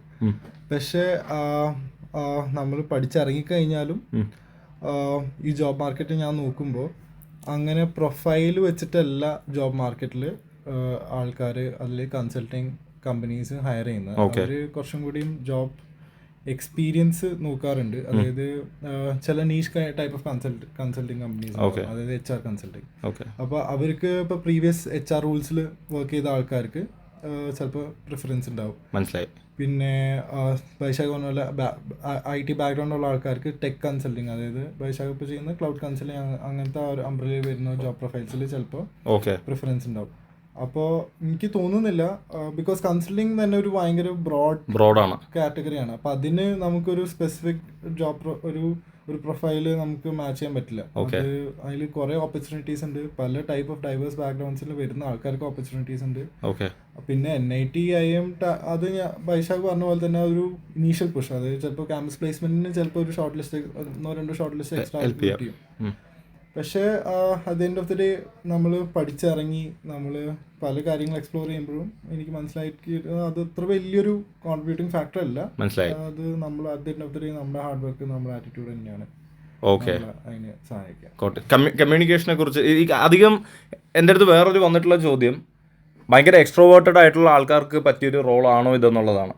പക്ഷേ നമ്മൾ പഠിച്ചിറങ്ങിക്കഴിഞ്ഞാലും ഈ ജോബ് മാർക്കറ്റ് ഞാൻ നോക്കുമ്പോൾ അങ്ങനെ പ്രൊഫൈൽ വെച്ചിട്ടല്ല ജോബ് മാർക്കറ്റിൽ ആൾക്കാർ അതിൽ കൺസൾട്ടിങ് കമ്പനീസ് ഹയർ ചെയ്യുന്നത്. അവർ കുറച്ചും കൂടിയും ജോബ് എക്സ്പീരിയൻസ് നോക്കാറുണ്ട്. അതായത് ചില niche type of consulting companies, അതായത് HR കൺസൾട്ടിങ്. അപ്പോൾ അവർക്ക് ഇപ്പോൾ പ്രീവിയസ് HR റൂൾസിൽ വർക്ക് ചെയ്ത ആൾക്കാർക്ക് ചിലപ്പോൾ പ്രിഫറൻസ് ഉണ്ടാവും. മനസ്സിലായി. പിന്നെ വൈശാഖ് പറഞ്ഞ പോലെ IT ബാക്ക്ഗ്രൗണ്ട് ഉള്ള ആൾക്കാർക്ക് ടെക് കൺസൾട്ടിങ്, അതായത് വൈശാഖ് ഇപ്പോൾ ചെയ്യുന്ന ക്ലൗഡ് കൺസൾട്ടിങ് അങ്ങനത്തെ ഒരു അംബ്രലയിൽ വരുന്ന ജോബ് പ്രൊഫൈൽസിൽ ചിലപ്പോൾ പ്രിഫറൻസ് ഉണ്ടാവും. അപ്പോൾ എനിക്ക് തോന്നുന്നില്ല, ബിക്കോസ് കൺസൾട്ടിങ് തന്നെ ഒരു ഭയങ്കര ബ്രോഡാണ് കാറ്റഗറിയാണ്. അപ്പോൾ അതിന് നമുക്കൊരു സ്പെസിഫിക് ജോബ് ഒരു പ്രൊഫൈല് നമുക്ക് മാച്ച് ചെയ്യാൻ പറ്റില്ല. അത് അതിൽ കുറേ ഓപ്പർച്യൂണിറ്റീസ് ഉണ്ട്. പല ടൈപ്പ് ഓഫ് ഡൈവേഴ്സ് ബാക്ക്ഗ്രൗണ്ട്സിൽ വരുന്ന ആൾക്കാർക്ക് ഓപ്പർച്യൂണിറ്റീസ് ഉണ്ട്. പിന്നെ NIT IIM അത് വൈശാഖ് പറഞ്ഞ പോലെ തന്നെ ഒരു ഇനീഷ്യൽ പുഷ്, അതായത് ചിലപ്പോൾ ക്യാമ്പസ് പ്ലേസ്മെന്റിന് ചിലപ്പോൾ ഒരു short list 1-2 short list extra ചെയ്യും. പക്ഷേ at the end of the day നമ്മൾ പഠിച്ചിറങ്ങി നമ്മൾ പല കാര്യങ്ങൾ എക്സ്പ്ലോർ ചെയ്യുമ്പോഴും എനിക്ക് മനസ്സിലാക്കി അത് അത്ര വലിയൊരു കോൺട്രിബ്യൂട്ടിംഗ് ഫാക്ടർ അല്ല. അത് നമ്മൾ at the end of the day നമ്മുടെ ഹാർഡ് വർക്ക്, നമ്മുടെ ആറ്റിറ്റ്യൂഡ് തന്നെയാണ് അതിനെ സഹായിക്കുക. കമ്മ്യൂണിക്കേഷനെ കുറിച്ച് അധികം എൻ്റെ അടുത്ത് വേറൊരു വന്നിട്ടുള്ള ചോദ്യം, ഭയങ്കര എക്സ്ട്രോവേർട്ടഡ് ആയിട്ടുള്ള ആൾക്കാർക്ക് പറ്റിയൊരു റോളാണോ ഇതെന്നുള്ളതാണ്.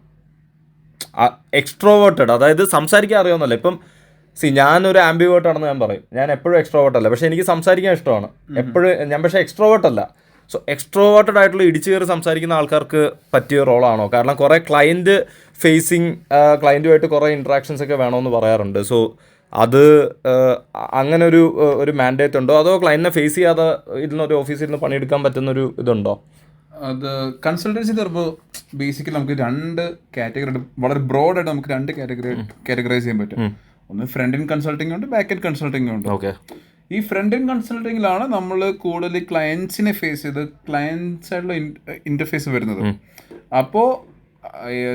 എക്സ്ട്രോവേർട്ടഡ് അതായത് സംസാരിക്കാൻ അറിയാവുന്നല്ല. ഇപ്പം ഞാനൊരു ആംബിവേർട്ട് ആണെന്ന് ഞാൻ പറയും. ഞാൻ എപ്പോഴും എക്സ്ട്രോവേർട്ട് അല്ല, പക്ഷേ എനിക്ക് സംസാരിക്കാൻ ഇഷ്ടമാണ് എപ്പോഴും. ഞാൻ പക്ഷേ എക്സ്ട്രോവേർട്ട് അല്ല. സോ എക്സ്ട്രോവേർട്ടഡ് ആയിട്ടുള്ള ഇടിച്ചു കയറി സംസാരിക്കുന്ന ആൾക്കാർക്ക് പറ്റിയ റോളാണോ? കാരണം കുറേ ക്ലയൻറ്റ് ഫേസിങ്, ക്ലയൻറ്റുമായിട്ട് കുറേ ഇൻട്രാക്ഷൻസ് ഒക്കെ വേണമെന്ന് പറയാറുണ്ട്. സോ അത് അങ്ങനെ ഒരു മാൻഡേറ്റ് ഉണ്ടോ, അതോ ക്ലയൻറ്റിനെ ഫേസ് ചെയ്യാതെ ഇരുന്നൊരു ഓഫീസിൽ നിന്ന് പണിയെടുക്കാൻ പറ്റുന്നൊരു ഇതുണ്ടോ? അത് കൺസൾട്ടൻസി തരുമ്പോൾ ബേസിക്കലി നമുക്ക് 2 കാറ്റഗറി, വളരെ ബ്രോഡായിട്ട് നമുക്ക് 2 കാറ്റഗറൈസ് ചെയ്യാൻ പറ്റും. ഒന്ന് ഫ്രണ്ട് എൻഡ് കൺസൾട്ടിംഗ് ഉണ്ട്, ബാക്ക് എൻഡ് കൺസൾട്ടിംഗ് ഉണ്ട്. ഈ ഫ്രണ്ട് എൻഡ് കൺസൾട്ടിങ്ങിലാണ് നമ്മൾ കൂടുതൽ ക്ലയൻസിനെ ഫേസ് ചെയ്ത് ക്ലയൻസ് ആയിട്ടുള്ള ഇന്റർഫേസ് വരുന്നത്. അപ്പോൾ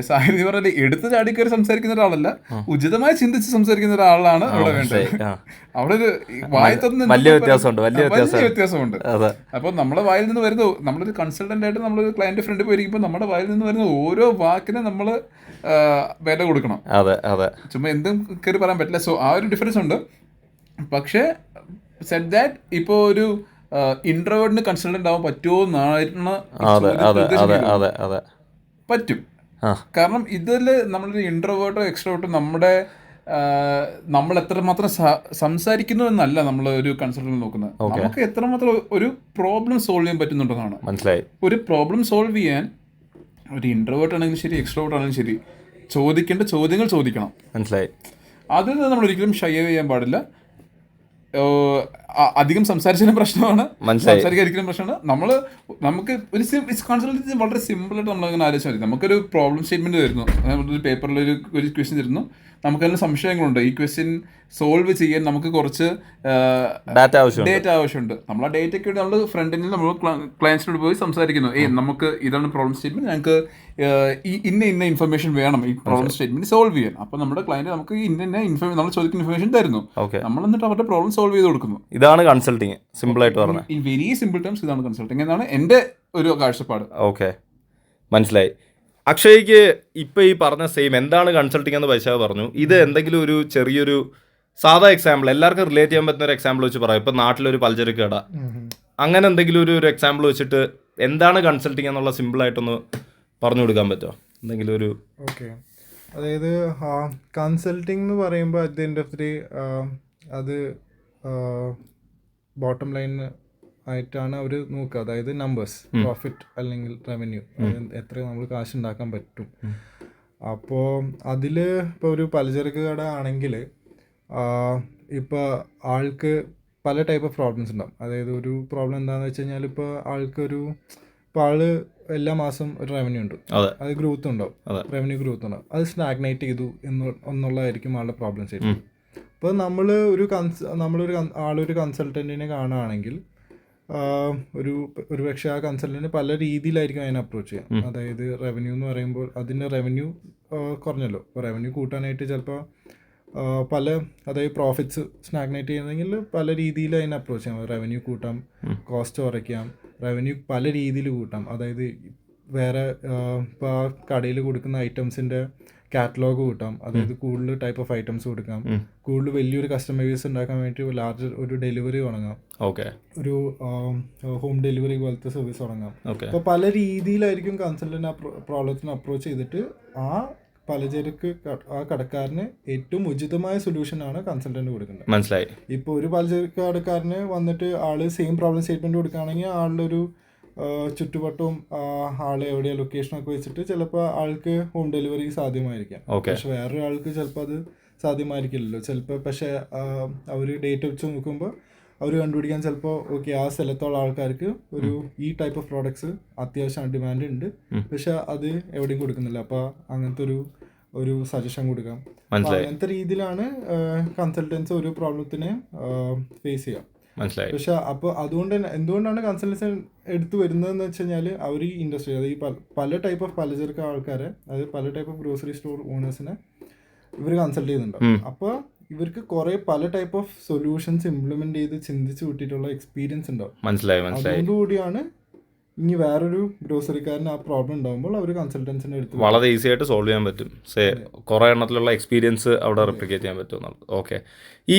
സാഹിത്യം പറഞ്ഞാൽ എടുത്ത് ചാടിക്കയറി സംസാരിക്കുന്ന ഒരാളല്ല, ഉചിതമായി ചിന്തിച്ച് സംസാരിക്കുന്ന ഒരാളാണ് അവിടെ വേണ്ടത്. അവിടെ ഒരു വായി തന്നെ വലിയ വ്യത്യാസമുണ്ട്. അപ്പോൾ നമ്മുടെ വായിൽ നിന്ന് വരുന്ന, നമ്മളൊരു കൺസൾട്ടന്റ് ആയിട്ട് നമ്മളൊരു ക്ലയന്റ് ഫ്രണ്ട് പോയിരിക്കുമ്പോൾ നമ്മുടെ വായിൽ നിന്ന് വരുന്ന ഓരോ വാക്കിനെ നമ്മൾ വില കൊടുക്കണം. ചുമ്മാ എന്തും കയറി പറയാൻ പറ്റില്ല. സോ ആ ഒരു ഡിഫറൻസ് ഉണ്ട്. പക്ഷേ സെറ്റ് ദാറ്റ് ഇപ്പോൾ ഒരു ഇൻട്രോവേർട്ടിന് കൺസൾട്ടന്റ് ആവാൻ പറ്റുമോ എന്നാണ് പറ്റും. കാരണം ഇതിൽ നമ്മളൊരു ഇൻട്രോവേർട്ടോ എക്സ്ട്രോവേർട്ടോ നമ്മൾ എത്രമാത്രം സംസാരിക്കുന്നു എന്നല്ല നമ്മൾ ഒരു കൺസൾട്ടന്റ് നോക്കുന്നത്, നമുക്ക് എത്രമാത്രം ഒരു പ്രോബ്ലം സോൾവ് ചെയ്യാൻ പറ്റുന്നുണ്ടെന്നാണ്. മനസ്സിലായി. ഒരു പ്രോബ്ലം സോൾവ് ചെയ്യാൻ ഒരു ഇൻട്രോവേർട്ട് ആണെങ്കിലും ശരി, എക്സ്ട്രോവേർട്ട് ആണെങ്കിലും ശരി, ചോദിക്കേണ്ട ചോദ്യങ്ങൾ ചോദിക്കണം. മനസ്സിലായി. അതിൽ നിന്ന് നമ്മൾ ഒരിക്കലും ഷൈ ചെയ്യാൻ പാടില്ല. അധികം സംസാരിച്ചതിനും പ്രശ്നമാണ്, സംസാരിക്കാതിരിക്കുന്ന പ്രശ്നമാണ്. നമുക്ക് ഒരു കൺസൾട്ടൻസി വളരെ സിമ്പിളായിട്ട് നമ്മളങ്ങനെ ആലോചിച്ചാൽ മതി. നമുക്കൊരു പ്രോബ്ലം സ്റ്റേറ്റ്മെന്റ് തരുന്നു, ഒരു പേപ്പറിൽ ഒരു ക്വസ്റ്റ്യൻ തരുന്നു, നമുക്കതിന് സംശയങ്ങളുണ്ട്. ഈ ക്വസ്റ്റ്യൻ സോൾവ് ചെയ്യാൻ നമുക്ക് കുറച്ച് ഡേറ്റ ആവശ്യമുണ്ട്. നമ്മൾ ആ ഡേറ്റയ്ക്ക് വേണ്ടി നമ്മൾ ഫ്രണ്ടിൽ നമ്മൾ ക്ലയൻസിനോട് പോയി സംസാരിക്കുന്നു. നമുക്ക് ഇതാണ് പ്രോബ്ലം സ്റ്റേറ്റ്മെന്റ്, ഞങ്ങൾക്ക് ഇന്ന ഇൻഫർമേഷൻ വേണം ഈ പ്രോബ്ലം സ്റ്റേറ്റ്മെന്റ് സോൾവ് ചെയ്യാൻ. അപ്പോൾ നമ്മുടെ ക്ലയന്റ് നമുക്ക് നമ്മൾ ചോദിക്കുന്ന ഇൻഫർമേഷൻ തരുന്നു, നമ്മൾ എന്നിട്ട് അവരുടെ പ്രോബ്ലം സോൾവ് ചെയ്ത് കൊടുക്കുന്നു. ഇതാണ് കൺസൾട്ടിങ്, സിമ്പിൾ ആയിട്ട് പറഞ്ഞാൽ. ഇൻ വെരി സിമ്പിൾ ടേംസ് ഇതാണ് കൺസൾട്ടിങ് എന്നാണ് എൻ്റെ ഒരു കാഴ്ചപ്പാട്. ഓക്കെ, മനസ്സിലായി. അക്ഷയ്ക്ക് ഇപ്പോൾ ഈ പറഞ്ഞ സെയിം എന്താണ് കൺസൾട്ടിങ് എന്ന് വൈശാഖ് പറഞ്ഞു. ഇത് എന്തെങ്കിലും ഒരു ചെറിയൊരു സാധാ എക്സാമ്പിൾ, എല്ലാവർക്കും റിലേറ്റ് ചെയ്യാൻ പറ്റുന്ന ഒരു എക്സാമ്പിൾ വെച്ച് പറയാം. ഇപ്പം നാട്ടിലൊരു പലചരക്ക് കട, അങ്ങനെ എന്തെങ്കിലും ഒരു എക്സാമ്പിൾ വെച്ചിട്ട് എന്താണ് കൺസൾട്ടിങ് എന്നുള്ള സിമ്പിളായിട്ടൊന്ന് പറഞ്ഞു കൊടുക്കാൻ പറ്റുമോ എന്തെങ്കിലും ഒരു? ഓക്കെ, അതായത് കൺസൾട്ടിങ് എന്ന് പറയുമ്പോൾ at the end of the day അത് ബോട്ടം ലൈൻ ആയിട്ടാണ് അവർ നോക്കുക. അതായത് നമ്പേഴ്സ്, പ്രോഫിറ്റ് അല്ലെങ്കിൽ റവന്യൂ, എത്ര നമ്മൾ കാശ് ഉണ്ടാക്കാൻ പറ്റും. അപ്പോൾ അതിൽ ഇപ്പോൾ ഒരു പലചരക്ക് കട ആണെങ്കിൽ ഇപ്പോൾ ആൾക്ക് പല ടൈപ്പ് ഓഫ് പ്രോബ്ലംസ് ഉണ്ടാവും. അതായത് ഒരു പ്രോബ്ലം എന്താണെന്ന് വെച്ച് കഴിഞ്ഞാൽ ഇപ്പോൾ ആള് എല്ലാ മാസം ഒരു റവന്യൂ ഉണ്ട്, അത് ഗ്രോത്ത് ഉണ്ടാവും, റവന്യൂ ഗ്രോത്ത് ഉണ്ടാവും, അത് സ്റ്റാഗ്നേറ്റ് ചെയ്തു എന്നുള്ളതായിരിക്കും ആളുടെ പ്രോബ്ലംസ് ആയിട്ട്. അപ്പോൾ നമ്മളൊരു കൺസൾട്ടൻറ്റിനെ കാണുകയാണെങ്കിൽ ഒരു പക്ഷേ ആ കൺസൾട്ടൻറ്റ് പല രീതിയിലായിരിക്കും അതിനെ അപ്രോച്ച് ചെയ്യാം. അതായത് റവന്യൂ എന്ന് പറയുമ്പോൾ അതിൻ്റെ റവന്യൂ കുറഞ്ഞല്ലോ, അപ്പോൾ റവന്യൂ കൂട്ടാനായിട്ട് ചിലപ്പോൾ അതായത് പ്രോഫിറ്റ്സ് സ്റ്റാഗ്നേറ്റ് ചെയ്യുന്നെങ്കിൽ പല രീതിയിൽ അതിനെ അപ്രോച്ച് ചെയ്യാം. റവന്യൂ കൂട്ടാം, കോസ്റ്റ് കുറയ്ക്കാം, റവന്യൂ പല രീതിയിൽ കൂട്ടാം. അതായത് വേറെ ഇപ്പോൾ ആ കടയിൽ കൊടുക്കുന്ന ഐറ്റംസിൻ്റെ കാറ്റലോഗ് കൂട്ടാം, അതായത് കൂടുതൽ ടൈപ്പ് ഓഫ് ഐറ്റംസ് കൊടുക്കാം, കൂടുതൽ വലിയൊരു കസ്റ്റമർ ബേസ് ഉണ്ടാക്കാൻ വേണ്ടി ലാർജ് ഒരു ഡെലിവറി തുടങ്ങാം, ഒരു ഹോം ഡെലിവറി പോലത്തെ സർവീസ് തുടങ്ങാം. അപ്പോൾ പല രീതിയിലായിരിക്കും കൺസൾട്ടൻ്റ് ആ പ്രോബ്ലത്തിന് അപ്രോച്ച് ചെയ്തിട്ട് ആ പലചരക്ക് ആ കടക്കാരന് ഏറ്റവും ഉചിതമായ സൊല്യൂഷനാണ് കൺസൾട്ടൻ്റ് കൊടുക്കേണ്ടത്. മനസ്സിലായി. ഇപ്പോൾ ഒരു പലചരക്ക് കടക്കാരന് വന്നിട്ട് ആള് സെയിം പ്രോബ്ലം സ്റ്റേറ്റ്മെൻറ്റ് കൊടുക്കുകയാണെങ്കിൽ ആളുടെ ഒരു ചുറ്റുവട്ടവും ആളെ എവിടെയാണ് ലൊക്കേഷനൊക്കെ വെച്ചിട്ട് ചിലപ്പോൾ ആൾക്ക് ഹോം ഡെലിവറി സാധ്യമായിരിക്കാം. പക്ഷെ വേറൊരാൾക്ക് ചിലപ്പോൾ അത് സാധ്യമായിരിക്കില്ലല്ലോ. ചിലപ്പോൾ പക്ഷേ അവർ ഡേറ്റ് വെച്ച് നോക്കുമ്പോൾ അവർ കണ്ടുപിടിക്കാൻ ചിലപ്പോൾ ഓക്കെ ആ സ്ഥലത്തുള്ള ആൾക്കാർക്ക് ഈ ടൈപ്പ് ഓഫ് പ്രോഡക്ട്സ് അത്യാവശ്യം ഡിമാൻഡ് ഉണ്ട്, പക്ഷെ അത് എവിടെയും കൊടുക്കുന്നില്ല. അപ്പോൾ അങ്ങനത്തെ ഒരു സജഷൻ കൊടുക്കാം. അങ്ങനത്തെ രീതിയിലാണ് കൺസൾട്ടൻസ് ഒരു പ്രോബ്ലത്തിനെ ഫേസ് ചെയ്യാം. പക്ഷെ അപ്പോൾ അതുകൊണ്ട് തന്നെ എന്തുകൊണ്ടാണ് കൺസൾട്ടൻസി എടുത്തു വരുന്നതെന്ന് വെച്ച് കഴിഞ്ഞാൽ അവർ ഈ ഇൻഡസ്ട്രി, അതായത് ഈ പല ടൈപ്പ് ഓഫ് പലചരക്ക് ആൾക്കാരെ, അതായത് പല ടൈപ്പ് ഓഫ് ഗ്രോസറി സ്റ്റോർ ഓണേഴ്സിനെ ഇവർ കൺസൾട്ട് ചെയ്യുന്നുണ്ടാവും. അപ്പോൾ ഇവർക്ക് കുറെ പല ടൈപ്പ് ഓഫ് സൊല്യൂഷൻസ് ഇംപ്ലിമെന്റ് ചെയ്ത് ചിന്തിച്ച് കൂട്ടിയിട്ടുള്ള എക്സ്പീരിയൻസ് ഉണ്ടാവും. അതുകൊണ്ടുകൂടിയാണ് ഇനി വേറൊരു ഗ്രോസറിക്കാരന് ആ പ്രോബ്ലം ഉണ്ടാകുമ്പോൾ അവർ കൺസൾട്ടൻസിനെ എടുത്ത് വളരെ ഈസി ആയിട്ട് സോൾവ് ചെയ്യാൻ പറ്റും. കുറേ എണ്ണത്തിലുള്ള എക്സ്പീരിയൻസ് അവിടെ റെപ്ലിക്കേറ്റ് ചെയ്യാൻ പറ്റും എന്നുള്ളത്. ഓക്കെ.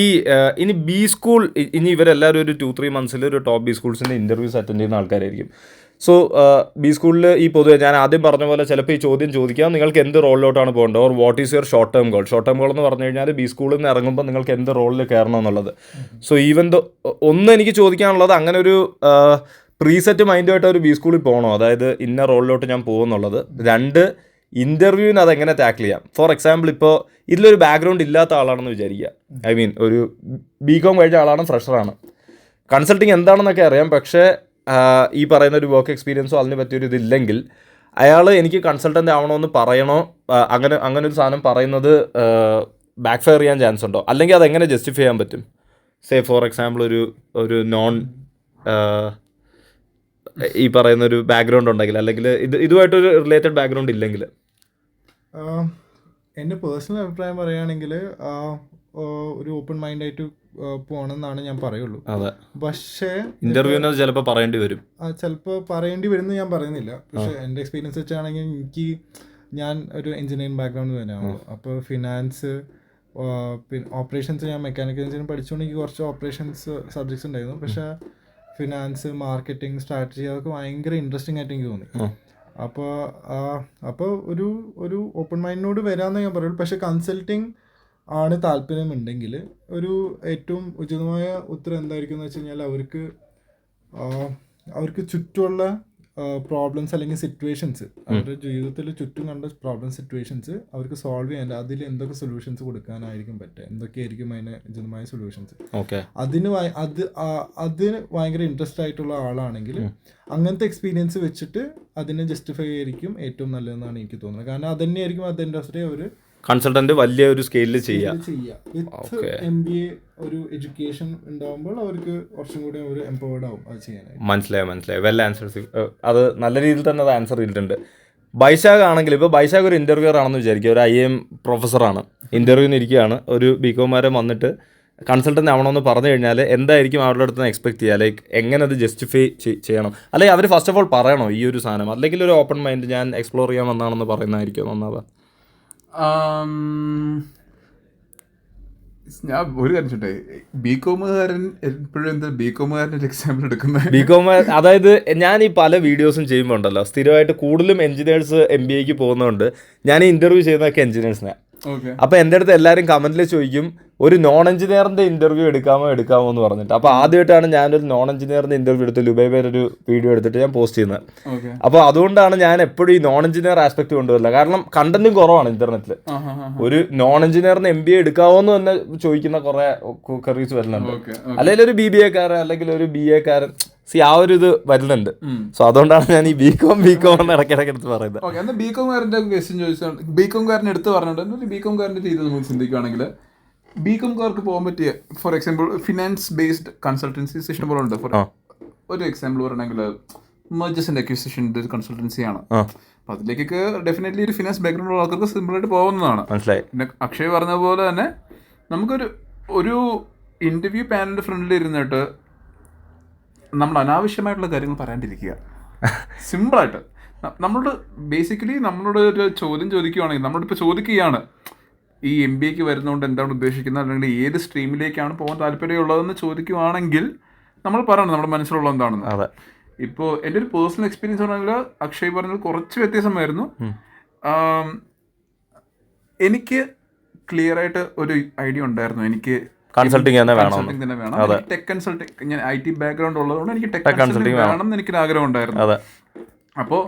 ഇനി ബി സ്കൂൾ, ഇനി ഇവരെല്ലാവരും ഒരു 2-3 മന്ത്സിൽ ഒരു ടോപ്പ് ബി സ്കൂൾസിൻ്റെ ഇൻ്റർവ്യൂസ് അറ്റൻഡ് ചെയ്യുന്ന ആൾക്കാരായിരിക്കും. സോ ബി സ്കൂളിൽ ഈ പൊതുവെ ഞാൻ ആദ്യം പറഞ്ഞ പോലെ ചിലപ്പോൾ ഈ ചോദ്യം ചോദിക്കാം, നിങ്ങൾക്ക് എന്ത് റോളിലോട്ടാണ് പോകേണ്ടത്, or what is your short term goal. Short term goal എന്ന് പറഞ്ഞു കഴിഞ്ഞാൽ ബി സ്കൂളിൽ നിന്ന് ഇറങ്ങുമ്പോൾ നിങ്ങൾക്ക് എന്ത് റോളിൽ കയറണം എന്നുള്ളത്. സോ ഈവൻ ഒന്ന് എനിക്ക് ചോദിക്കാനുള്ളത്, അങ്ങനെ ഒരു പ്രീസെറ്റ് മൈൻഡായിട്ട് ഒരു ബി സ്കൂളിൽ പോകണോ, അതായത് ഇന്ന റോളിലോട്ട് ഞാൻ പോകുമെന്നുള്ളത്. 2, ഇൻ്റർവ്യൂവിന് അതെങ്ങനെ ടാക്കിൾ ചെയ്യാം. ഫോർ എക്സാമ്പിൾ ഇപ്പോൾ ഇതിലൊരു ബാക്ക്ഗ്രൗണ്ട് ഇല്ലാത്ത ആളാണെന്ന് വിചാരിക്കുക, ഐ മീൻ ഒരു ബികോം കഴിഞ്ഞ ആളാണ്, ഫ്രഷറാണ്, കൺസൾട്ടിങ് എന്താണെന്നൊക്കെ അറിയാം, പക്ഷേ ഈ പറയുന്ന ഒരു വർക്ക് എക്സ്പീരിയൻസോ അതിന് പറ്റിയൊരു ഇതില്ലെങ്കിൽ അയാൾ എനിക്ക് കൺസൾട്ടൻ്റ് ആവണമെന്ന് പറയണോ, അങ്ങനെ ഒരു സാധനം പറയുന്നത് ബാക്ക് ഫയർ ചെയ്യാൻ ചാൻസ് ഉണ്ടോ, അല്ലെങ്കിൽ അതെങ്ങനെ ജസ്റ്റിഫൈ ചെയ്യാൻ പറ്റും? സേ ഫോർ എക്സാമ്പിൾ ഒരു നോൺ ഈ പറയുന്ന ഒരു ബാക്ക്ഗ്രൗണ്ട് ഉണ്ടെങ്കിൽ, അല്ലെങ്കിൽ ഇതുമായിട്ടൊരു റിലേറ്റഡ് ബാക്ക്ഗ്രൗണ്ട് ഇല്ലെങ്കിൽ. എൻ്റെ പേഴ്സണൽ അഭിപ്രായം പറയുകയാണെങ്കിൽ ഒരു ഓപ്പൺ മൈൻഡായിട്ട് പോകണമെന്നാണ് ഞാൻ പറയുള്ളൂ. പക്ഷേ ഇന്റർവ്യൂവിന് ചിലപ്പോൾ പറയേണ്ടി വരും, ചിലപ്പോൾ പറയേണ്ടി വരുമെന്ന് ഞാൻ പറയുന്നില്ല. പക്ഷേ എൻ്റെ എക്സ്പീരിയൻസ് വെച്ചാണെങ്കിൽ ഞാൻ ഒരു എഞ്ചിനീയറിംഗ് ബാക്ക്ഗ്രൗണ്ട് തന്നെയാണല്ലോ. അപ്പോൾ ഫിനാൻസ്, പിന്നെ ഓപ്പറേഷൻസ്, ഞാൻ മെക്കാനിക്കൽ എഞ്ചിനീയറിംഗ് പഠിച്ചുകൊണ്ട് എനിക്ക് കുറച്ച് ഓപ്പറേഷൻസ് സബ്ജക്ട്സ് ഉണ്ടായിരുന്നു. പക്ഷേ ഫിനാൻസ്, മാർക്കറ്റിംഗ്, സ്ട്രാറ്റജി അതൊക്കെ ഭയങ്കര ഇൻട്രസ്റ്റിംഗ് ആയിട്ട് എനിക്ക് തോന്നി. അപ്പോൾ ഒരു ഓപ്പൺ മൈൻഡിനോട് വരാമെന്ന് ഞാൻ പറയുള്ളൂ. പക്ഷേ കൺസൾട്ടിങ് ആണ് താല്പര്യമുണ്ടെങ്കിൽ ഏറ്റവും ഉചിതമായ ഉത്തരം എന്തായിരിക്കും എന്ന് വെച്ച് കഴിഞ്ഞാൽ അവർക്ക് ചുറ്റുമുള്ള പ്രോബ്ലംസ് അല്ലെങ്കിൽ സിറ്റുവേഷൻസ്, അവരുടെ ജീവിതത്തിൽ ചുറ്റും കണ്ട പ്രോബ്ലം സിറ്റുവേഷൻസ് അവർക്ക് സോൾവ് ചെയ്യാൻ അതിൽ എന്തൊക്കെ സൊല്യൂഷൻസ് കൊടുക്കാനായിരിക്കും പറ്റുക, എന്തൊക്കെയായിരിക്കും അതിന് ഉചിതമായ സൊല്യൂഷൻസ്. അതിന് ഭയങ്കര ഇൻട്രസ്റ്റ് ആയിട്ടുള്ള ആളാണെങ്കിൽ അങ്ങനത്തെ എക്സ്പീരിയൻസ് വെച്ചിട്ട് അതിനെ ജസ്റ്റിഫൈ ആയിരിക്കും ഏറ്റവും നല്ലതെന്നാണ് എനിക്ക് തോന്നുന്നത്. കാരണം അത് തന്നെയായിരിക്കും അത് ഇൻഡസ്ട്രി അവർ കൺസൾട്ടന്റ് വലിയ ഒരു സ്കെയിലിൽ ചെയ്യാം. വിത്ത് MBA ഒരു എഡ്യൂക്കേഷൻ ഉണ്ടാകുമ്പോൾ അവർക്ക് കുറച്ചും കൂടി അവർ എംപവേർഡ് ആവും അത് ചെയ്യാനായിട്ട്. മനസ്സിലായി. Well answer. അത് നല്ല രീതിയിൽ തന്നെ അത് ആൻസർ ചെയ്തിട്ടുണ്ട്. ബൈശാഖ് ആണെങ്കിൽ, ഇപ്പോൾ ബൈശാഖ് ഒരു ഇൻ്റർവ്യൂർ ആണെന്ന് വിചാരിക്കുക, ഒരു IIM പ്രൊഫസറാണ്, ഇൻ്റർവ്യൂവിന് ഇരിക്കുകയാണ്. ഒരു ബികോമാരൻ വന്നിട്ട് കൺസൾട്ടൻ്റ് ആവണമെന്ന് പറഞ്ഞു കഴിഞ്ഞാൽ എന്തായിരിക്കും അവരുടെ അടുത്ത് നിന്ന് എക്സ്പെക്ട് ചെയ്യുക, ലൈക്ക് എങ്ങനെ അത് ജസ്റ്റിഫൈ ചെയ്യണം, അല്ലെങ്കിൽ അവർ ഫസ്റ്റ് ഓഫ് ഓൾ പറയണോ ഈ ഒരു സാധനം, അല്ലെങ്കിൽ ഒരു ഓപ്പൺ മൈൻഡ് ഞാൻ എക്സ്പ്ലോർ ചെയ്യാൻ വന്നാണെന്ന് പറയുന്നതായിരിക്കും ഒന്നാമത്? ഞാൻ ഒരു കാര്യം ചോട്ടെ, ബികോമുകാരൻ എപ്പോഴും എന്താ ബികോമുകാരൻ്റെ ഒരു എക്സാമ്പിൾ എടുക്കുന്നത്? ബികോമ്, അതായത് ഞാൻ ഈ പല വീഡിയോസും ചെയ്യുമ്പോൾ ഉണ്ടല്ലോ, സ്ഥിരമായിട്ട് കൂടുതലും എഞ്ചിനീയേഴ്സ് MBAക്ക് പോകുന്നതുകൊണ്ട് ഞാൻ ഈ ഇൻ്റർവ്യൂ ചെയ്യുന്നതൊക്കെ എഞ്ചിനീയേഴ്സിനെ. അപ്പോൾ എൻ്റെ അടുത്ത് എല്ലാവരും കമൻറ്റിൽ ചോദിക്കും ഒരു നോൺ എഞ്ചിനീയറിൻ്റെ ഇൻ്റർവ്യൂ എടുക്കാമോ എന്ന് പറഞ്ഞിട്ട്. അപ്പോൾ ആദ്യമായിട്ടാണ് ഞാനൊരു നോൺ എഞ്ചിനീയറിൻ്റെ ഇൻ്റർവ്യൂ എടുത്ത് ലുബൈബേൽ ഒരു വീഡിയോ എടുത്തിട്ട് ഞാൻ പോസ്റ്റ് ചെയ്യുന്നത്. അപ്പോൾ അതുകൊണ്ടാണ് ഞാൻ എപ്പോഴും ഈ നോൺ എഞ്ചിനീയർ ആസ്പെക്ട് കൊണ്ടുവരില്ല, കാരണം കണ്ടന്റും കുറവാണ് ഇൻ്റർനെറ്റിൽ. ഒരു നോൺ എഞ്ചിനീയറിന് MBA എടുക്കാവോ എന്ന് തന്നെ ചോദിക്കുന്ന കുറേ ക്വയറീസ് വരുന്നുണ്ട്, അല്ലെങ്കിൽ ഒരു BBA-കാരൻ അല്ലെങ്കിൽ ഒരു BA-കാരൻ ആ ഒരു ഇത് വരുന്നുണ്ട്. സോ അതുകൊണ്ടാണ് ഞാൻ ഈ ബികോം എന്ന് ഇടയ്ക്കിടയ്ക്ക് എടുത്ത് പറയുന്നത്. ബികോംകാരൻ്റെ ക്വസ്റ്റ്യൻ ചോദിച്ചാൽ ബികോംകാരനെ എടുത്ത് പറഞ്ഞിട്ടുണ്ട്. ഒരു ബികോംകാരൻ്റെ രീതി നമ്മൾ ചിന്തിക്കുകയാണെങ്കിൽ ബികോംകാർക്ക് പോകാൻ പറ്റിയ, for example finance based consultancies ഇഷ്ടംപോലെ ഉണ്ട്. ഒരു എക്സാമ്പിൾ പറയണമെങ്കിൽ മെർജേഴ്സ് ആൻഡ് അക്വിസിഷൻ്റെ ഒരു കൺസൾട്ടൻസിയാണ്. അപ്പം അതിലേക്കൊക്കെ ഡെഫിനറ്റ്ലി ഒരു ഫിനാൻസ് ബാക്ക്ഗ്രൗണ്ട് ഉള്ള ആൾക്കാർക്ക് സിമ്പിളായിട്ട് പോകുന്നതാണ്. മനസ്സിലായി. പിന്നെ അക്ഷയ് പറഞ്ഞ പോലെ തന്നെ നമുക്കൊരു ഇൻ്റർവ്യൂ പാനലിൻ്റെ ഫ്രണ്ടിൽ ഇരുന്നിട്ട് നമ്മൾ അനാവശ്യമായിട്ടുള്ള കാര്യങ്ങൾ പറയാണ്ടിരിക്കുക. സിമ്പിളായിട്ട് നമ്മളോട് ബേസിക്കലി നമ്മളോട് ഒരു ചോദ്യം ചോദിക്കുകയാണെങ്കിൽ, നമ്മളിപ്പോൾ ചോദിക്കുകയാണ് ഈ MBAക്ക് വരുന്നതുകൊണ്ട് എന്താണ് ഉദ്ദേശിക്കുന്നത്, അല്ലെങ്കിൽ ഏത് സ്ട്രീമിലേക്കാണ് പോകാൻ താല്പര്യമുള്ളതെന്ന് ചോദിക്കുകയാണെങ്കിൽ നമ്മൾ പറയണം നമ്മുടെ മനസ്സിലുള്ള എന്താണെന്ന്. അതെ. ഇപ്പോൾ എൻ്റെ ഒരു പേഴ്സണൽ എക്സ്പീരിയൻസ് പറഞ്ഞാൽ അക്ഷയ് പറഞ്ഞത് കുറച്ച് വ്യത്യാസമായിരുന്നു. എനിക്ക് ക്ലിയർ ആയിട്ട് ഒരു ഐഡിയ ഉണ്ടായിരുന്നു, എനിക്ക് കൺസൾട്ടിങ് തന്നെ വേണം. ടെക് കൺസൾട്ടിങ്, ഞാൻ IT ബാക്ക്ഗ്രൗണ്ട് ഉള്ളതുകൊണ്ട് എനിക്ക് ടെക് കൺസൾട്ടിങ് വേണം എന്ന് എനിക്കൊരു ആഗ്രഹം ഉണ്ടായിരുന്നു. അപ്പോൾ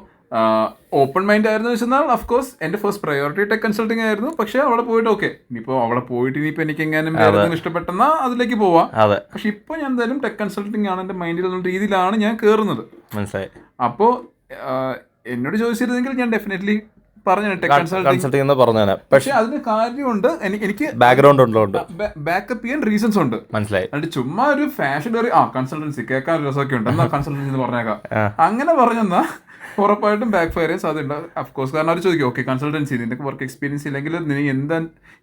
ഓപ്പൺ മൈൻഡ് ആയിരുന്നു വെച്ചാൽ അഫ്കോഴ്സ് എൻ്റെ ഫസ്റ്റ് പ്രയോറിറ്റി ടെക് കൺസൾട്ടിങ് ആയിരുന്നു. പക്ഷെ അവിടെ പോയിട്ട് ഓക്കെ, ഇനിയിപ്പോൾ അവിടെ പോയിട്ട് ഇനിയിപ്പോൾ എനിക്ക് എങ്ങനെയും ഇഷ്ടപ്പെട്ടെന്നാൽ അതിലേക്ക് പോവാം. പക്ഷെ ഇപ്പോൾ ഞാൻ എന്തായാലും ടെക് കൺസൾട്ടിങ് ആണ് എൻ്റെ മൈൻഡിൽ ഉള്ള രീതിയിലാണ് ഞാൻ കയറുന്നത്. മനസ്സിലായി. അപ്പോൾ എന്നോട് ചോദിച്ചിരുന്നെങ്കിൽ ഞാൻ ഡെഫിനറ്റ്ലി പറഞ്ഞു ടെക് കൺസൾട്ടിങ് എന്ന് പറഞ്ഞാൽ. പക്ഷെ അതിന് കാര്യമുണ്ട്, എനിക്ക് ബാക്ക്ഗ്രൗണ്ട് ഉള്ളതുകൊണ്ട് ബാക്കപ്പ് ചെയ്യാൻ റീസൺസ് ഉണ്ട്. മനസ്സിലായി. എന്നിട്ട് ചുമ്മാ ഒരു ഫാഷൻ കൺസൾട്ടൻസി കേൾക്കാൻ രസമൊക്കെ ഉണ്ട്, എന്നാ കൺസൾട്ടൻസി എന്ന് പറഞ്ഞേക്കാം, അങ്ങനെ പറഞ്ഞെന്നാ ഉറപ്പായിട്ടും ബാക്ക് ഫയർ ചെയ്യാൻ സാധ്യത. അഫ്കോഴ്സ് കാരണം അവർ ചോദിക്കും ഓക്കെ കൺസൾട്ടൻസി നിനക്ക് വർക്ക് എക്സ്പീരിയൻസ് ഇല്ലെങ്കിൽ നീ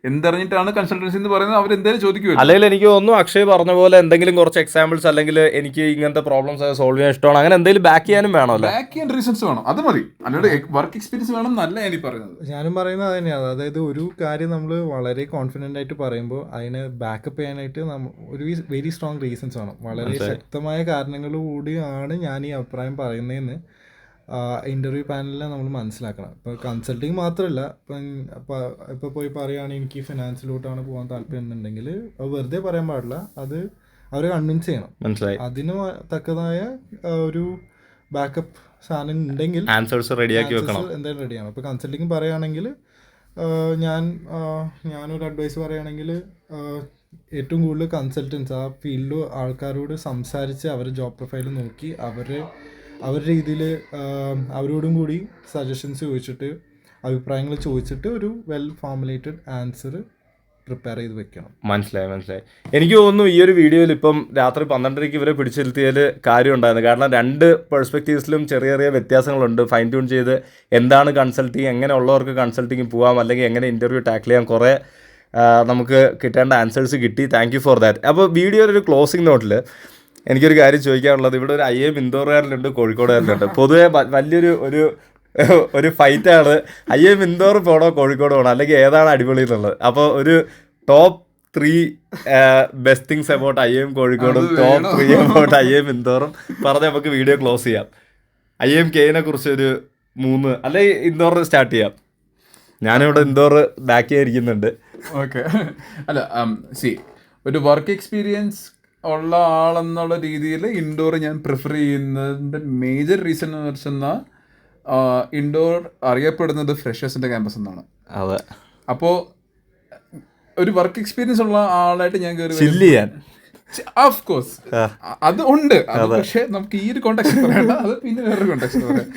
എന്തറിഞ്ഞിട്ടാണ് കൺസൾട്ടൻസി എന്ന് പറയുന്നത്, അവർ എന്തായാലും ചോദിക്കുമല്ലോ. അല്ലെങ്കിൽ എനിക്ക് തോന്നുന്നു അക്ഷയ് പറഞ്ഞ പോലെ എന്തെങ്കിലും കുറച്ച് എക്സാമ്പിൾസ്, അല്ലെങ്കിൽ എനിക്ക് ഇങ്ങനത്തെ പ്രോബ്ലംസ് സോൾവ് ചെയ്യാൻ ഇഷ്ടമാണ്, അങ്ങനെ എന്തെങ്കിലും ബാക്ക് ചെയ്യാനും വേണമല്ലോ. ബാക്ക് ചെയ്യാൻ റീസൺസ് വേണം, അത് മതി. അല്ലാണ്ട് വർക്ക് എക്സ്പീരിയൻസ് വേണം എന്നല്ല ഞാൻ പറയുന്നത്. ഞാനും പറയുന്നത് അത് തന്നെയാണ്. അതായത് ഒരു കാര്യം നമ്മൾ വളരെ കോൺഫിഡൻ്റ് ആയിട്ട് പറയുമ്പോൾ അതിനെ ബാക്കപ്പ് ചെയ്യാനായിട്ട് ഒരു വെരി സ്ട്രോങ് റീസൺസ് വേണം. വളരെ ശക്തമായ കാരണങ്ങൾ കൂടിയാണ് ഞാൻ ഈ അഭിപ്രായം പറയുന്നതെന്ന് ഇൻ്റർവ്യൂ പാനലിൽ നമ്മൾ മനസ്സിലാക്കണം. ഇപ്പോൾ കൺസൾട്ടിങ് മാത്രമല്ല, ഇപ്പോൾ പോയി പറയുകയാണെങ്കിൽ എനിക്ക് ഫിനാൻസിലോട്ടാണ് പോകാൻ താല്പര്യം എന്നുണ്ടെങ്കിൽ അത് വെറുതെ പറയാൻ പാടില്ല, അത് അവരെ കൺവിൻസ് ചെയ്യണം. മനസ്സിലായി. അതിന് തക്കതായ ഒരു ബാക്കപ്പ് സാധനം ഉണ്ടെങ്കിൽ ആൻസേഴ്സ് റെഡിയാക്കി വെക്കണം, എന്തായാലും റെഡിയാണ്. ഇപ്പോൾ കൺസൾട്ടിങ് പറയുകയാണെങ്കിൽ ഞാനൊരു അഡ്വൈസ് പറയുകയാണെങ്കിൽ ഏറ്റവും കൂടുതൽ കൺസൾട്ടൻസ് ആ ഫീൽഡിൽ ആൾക്കാരോട് സംസാരിച്ച് അവരുടെ ജോബ് പ്രൊഫൈൽ നോക്കി അവരുടെ രീതിയിൽ അവരോടും കൂടി സജഷൻസ് ചോദിച്ചിട്ട് അഭിപ്രായങ്ങൾ ചോദിച്ചിട്ട് ഒരു വെൽ ഫോർമുലേറ്റഡ് ആൻസർ പ്രിപ്പയർ ചെയ്ത് വെക്കണം. മനസ്സിലായി. എനിക്ക് തോന്നുന്നു ഈ ഒരു വീഡിയോയിൽ ഇപ്പം രാത്രി 12:30 ഇവരെ പിടിച്ചിരുത്തിയതിൽ കാര്യം ഉണ്ടായിരുന്നു. കാരണം രണ്ട് പെർസ്പെക്റ്റീവ്സിലും ചെറിയ ചെറിയ വ്യത്യാസങ്ങളുണ്ട്. ഫൈൻ ട്യൂൺ ചെയ്ത് എന്താണ് കൺസൾട്ടിങ്, എങ്ങനെ ഉള്ളവർക്ക് കൺസൾട്ടിങ് പോകാം, അല്ലെങ്കിൽ എങ്ങനെ ഇൻ്റർവ്യൂ ടാക്കിൾ ചെയ്യാം, കുറേ നമുക്ക് കിട്ടേണ്ട ആൻസേഴ്സ് കിട്ടി. Thank you for that. അപ്പോൾ വീഡിയോയുടെ ഒരു ക്ലോസിംഗ് നോട്ടിൽ എനിക്കൊരു കാര്യം ചോദിക്കാനുള്ളത്, ഇവിടെ ഒരു IIM ഇൻഡോറുകാരനുണ്ട്, കോഴിക്കോടുകാരനുണ്ട്. പൊതുവെ വലിയൊരു ഒരു ഫൈറ്റാണ് IIM ഇൻഡോർ പോകണോ കോഴിക്കോട് പോകണോ, അല്ലെങ്കിൽ ഏതാണ് അടിപൊളി എന്നുള്ളത്. അപ്പോൾ ഒരു top 3 best things about IIM കോഴിക്കോടും ടോപ്പ് 3 അബൌട്ട് IIM ഇൻഡോറും പറഞ്ഞ് നമുക്ക് വീഡിയോ ക്ലോസ് ചെയ്യാം. IIM കെയിനെ കുറിച്ച് ഒരു 3, അല്ലെങ്കിൽ ഇൻഡോർ സ്റ്റാർട്ട് ചെയ്യാം. ഞാനിവിടെ ഇൻഡോർ ബാക്ക് ചെയ്യാതിരിക്കുന്നുണ്ട്. ഓക്കെ, അല്ല ഒരു വർക്ക് എക്സ്പീരിയൻസ് ഉള്ള ആളെന്നുള്ള രീതിയിൽ ഇൻഡോർ ഞാൻ പ്രിഫർ ചെയ്യുന്നതിൻ്റെ മേജർ റീസൺ എന്ന് വെച്ചാൽ ഇൻഡോർ അറിയപ്പെടുന്നത് ഫ്രഷേഴ്സിൻ്റെ ക്യാമ്പസ് എന്നാണ്. അതെ. അപ്പോൾ ഒരു വർക്ക് എക്സ്പീരിയൻസ് ഉള്ള ആളായിട്ട് ഞാൻ കയറി ചില്ല് ചെയ്യാൻ ഓഫ് കോഴ്സ് അത് ഉണ്ട്. പക്ഷേ നമുക്ക് ഈ ഒരു കോണ്ടാക്ട് പറയണ്ട, അത് പിന്നെ വേറൊരു കോണ്ടാക്ട് പറയാം.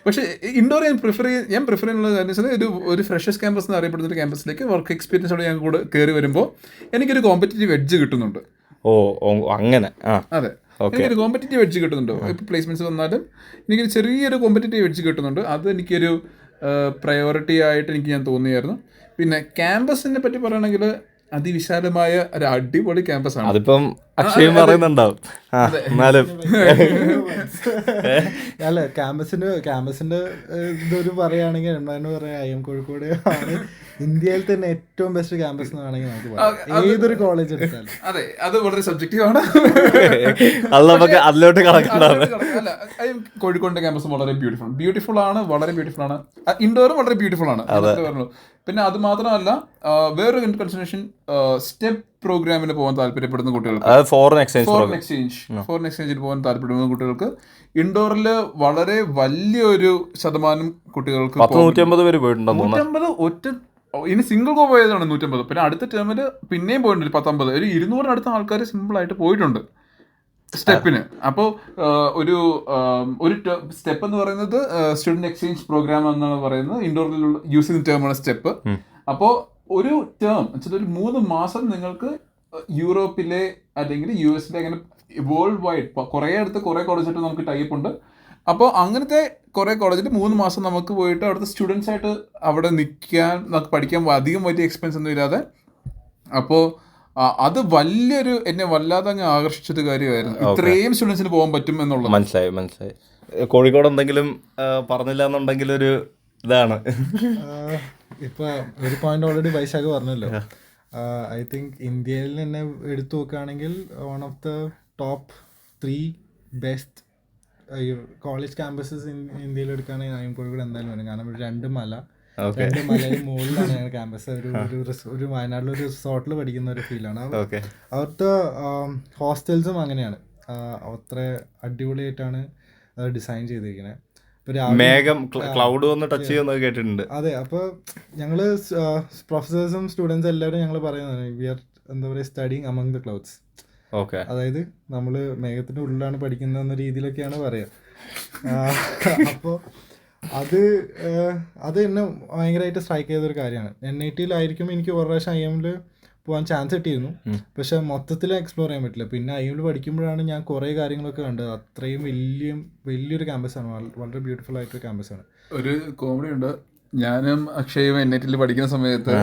പക്ഷേ ഇൻഡോർ ഞാൻ പ്രിഫർ ചെയ്യുന്നത് കാരണം വെച്ചാൽ ഒരു ഫ്രഷേഴ്സ് ക്യാമ്പസ് എന്ന് അറിയപ്പെടുന്ന ഒരു ക്യാമ്പസിലേക്ക് വർക്ക് എക്സ്പീരിയൻസോടെ ഞാൻ കൂടെ കയറി വരുമ്പോൾ എനിക്കൊരു കോമ്പറ്റീറ്റീവ് എഡ്ജ് കിട്ടുന്നുണ്ട്. അങ്ങനെ. അതെ, എനിക്കൊരു കോമ്പറ്റീറ്റീവ് എഡ്ജ് കിട്ടുന്നുണ്ട്. ഇപ്പോൾ പ്ലേസ്മെന്റ്സ് വന്നാലും എനിക്കൊരു ചെറിയൊരു കോമ്പറ്റീറ്റീവ് എഡ്ജ് കിട്ടുന്നുണ്ട്. അത് എനിക്കൊരു പ്രയോറിറ്റി ആയിട്ട് ഞാൻ തോന്നിയായിരുന്നു. പിന്നെ ക്യാമ്പസിനെ പറ്റി പറയുകയാണെങ്കിൽ അതിവിശാലമായ ഒരു അടിപൊളി ക്യാമ്പസ് ആണ്. അതിപ്പം അക്ഷയം പറയുന്നുണ്ടാവും. അല്ല, ക്യാമ്പസിന്റെ ഇതൊരു പറയുകയാണെങ്കിൽ എന്താണെന്ന് പറയാം, IIM കോഴിക്കോട് ആണ് ഇന്ത്യയിൽ തന്നെ ഏറ്റവും ബെസ്റ്റ് ക്യാമ്പസ് എന്ന് വേണമെങ്കിൽ നമുക്ക് പറയാം. ഏതൊരു കോളേജ് എടുത്താലും. അതെ, അത് വളരെ സബ്ജക്റ്റീവ് ആണ്. അതിലോട്ട് കടക്കണ്ടാണ്. കോഴിക്കോടിന്റെ ക്യാമ്പസ് വളരെ ബ്യൂട്ടിഫുൾ ആണ്, വളരെ ബ്യൂട്ടിഫുൾ ആണ്. ഇൻഡോറും വളരെ ബ്യൂട്ടിഫുൾ ആണ്. പിന്നെ അത് മാത്രമല്ല, വേറൊരു കൺസിഡറേഷൻ, സ്റ്റെപ്പ് പ്രോഗ്രാമിന് പോകാൻ താല്പര്യപ്പെടുന്ന കുട്ടികൾക്ക്, ഫോറിൻ എക്സ്ചേഞ്ചിന് പോകാൻ താല്പര്യപ്പെടുന്ന കുട്ടികൾക്ക് ഇൻഡോറിൽ വളരെ വലിയൊരു ശതമാനം കുട്ടികൾക്ക് 150 പേര് പോയിട്ടുണ്ടോ? ഇനി സിംഗിൾ ഗോ പോയതാണ് 150. പിന്നെ അടുത്ത ടേമിൽ പിന്നെയും പോയിട്ടുണ്ട് 19. ഒരു 200 ആൾക്കാർ സിമ്പിളായിട്ട് പോയിട്ടുണ്ട് സ്റ്റെപ്പിന്. അപ്പോൾ ഒരു സ്റ്റെപ്പ് എന്ന് പറയുന്നത് സ്റ്റുഡൻറ് എക്സ്ചേഞ്ച് പ്രോഗ്രാം എന്നാണ് പറയുന്നത്. ഇൻഡോറിലുള്ള യൂസ് ചെയ്യുന്ന ടേമാണ് സ്റ്റെപ്പ്. അപ്പോൾ ഒരു ടേം വെച്ചാൽ ഒരു 3 മാസം നിങ്ങൾക്ക് യൂറോപ്പിലെ അല്ലെങ്കിൽ യു എസിലെ അങ്ങനെ വേൾഡ് വൈഡ് കുറേ അടുത്ത് കുറേ കോളേജായിട്ട് നമുക്ക് ടൈപ്പ് ഉണ്ട്. അപ്പോൾ അങ്ങനത്തെ കുറേ കോളേജിൽ 3 മാസം നമുക്ക് പോയിട്ട് അവിടുത്തെ സ്റ്റുഡൻസ് ആയിട്ട് അവിടെ നിൽക്കാൻ, നമുക്ക് പഠിക്കാൻ അധികം വലിയ എക്സ്പെൻസ് ഒന്നും ഇല്ലാതെ. അപ്പോൾ അത് വലിയൊരു എന്നെ വല്ലാതെ അങ്ങ് ആകർഷിച്ചൊരു കാര്യമായിരുന്നു, ഇത്രയും സ്റ്റുഡൻസിന് പോകാൻ പറ്റും എന്നുള്ളത്. മനസ്സിലായി. കോഴിക്കോട് എന്തെങ്കിലും പറഞ്ഞില്ല എന്നുണ്ടെങ്കിൽ ഒരു ഇതാണ്. ഇപ്പൊ ഒരു പോയിന്റ് ഓൾറെഡി വൈശാഖ് പറഞ്ഞല്ലോ. ഐ തിങ്ക് ഇന്ത്യയിൽ തന്നെ എടുത്തു നോക്കുകയാണെങ്കിൽ one of the top 3 best college campuses ഇന്ത്യയിൽ എടുക്കുകയാണെങ്കിൽ കോഴിക്കോട് എന്തായാലും വരും. കാരണം ഒരു 2 മലയും മുകളിലാണ് ഞങ്ങളുടെ ക്യാമ്പസ്. ഒരു വയനാട്ടിലെ ഒരു റിസോർട്ടിൽ പഠിക്കുന്ന ഒരു ഫീലാണ്. അവിടുത്തെ ഹോസ്റ്റൽസും അങ്ങനെയാണ്, അത്ര അടിപൊളിയായിട്ടാണ് അത് ഡിസൈൻ ചെയ്തിരിക്കുന്നത്. മേഘം ക്ലൗഡ് വന്ന് ടച്ച് ചെയ്യുന്നത് കേട്ടിട്ടുണ്ട്. അതെ, അപ്പോൾ ഞങ്ങൾ പ്രൊഫസേഴ്സും സ്റ്റുഡൻസും എല്ലാവരും ഞങ്ങൾ പറയുന്നത് വി ആർ എന്താ പറയുക സ്റ്റഡിങ് അമംഗ് ദ ക്ലൗഡ്സ്. അതായത് നമ്മൾ മേഘത്തിൻ്റെ ഉള്ളിലാണ് പഠിക്കുന്നതെന്ന രീതിയിലൊക്കെയാണ് പറയുക. അപ്പോൾ അത് എന്നെ ഭയങ്കരമായിട്ട് സ്ട്രൈക്ക് ചെയ്തൊരു കാര്യമാണ്. NIT-യിലായിരിക്കും എനിക്ക് ഒരു പ്രാവശ്യം IIM-ൽ പോകാൻ ചാൻസ് കിട്ടിയിരുന്നു, പക്ഷെ മൊത്തത്തിൽ എക്സ്പ്ലോർ ചെയ്യാൻ പറ്റില്ല. പിന്നെ IIM-ൽ പഠിക്കുമ്പോഴാണ് ഞാൻ കുറേ കാര്യങ്ങളൊക്കെ കണ്ടത്. അത്രയും വലിയൊരു ക്യാമ്പസാണ്, വളരെ ബ്യൂട്ടിഫുൾ ആയിട്ടൊരു ക്യാമ്പസാണ്. ഒരു കോമഡി ഉണ്ട്, ഞാനും അക്ഷയും NIT-ൽ പഠിക്കുന്ന സമയത്ത്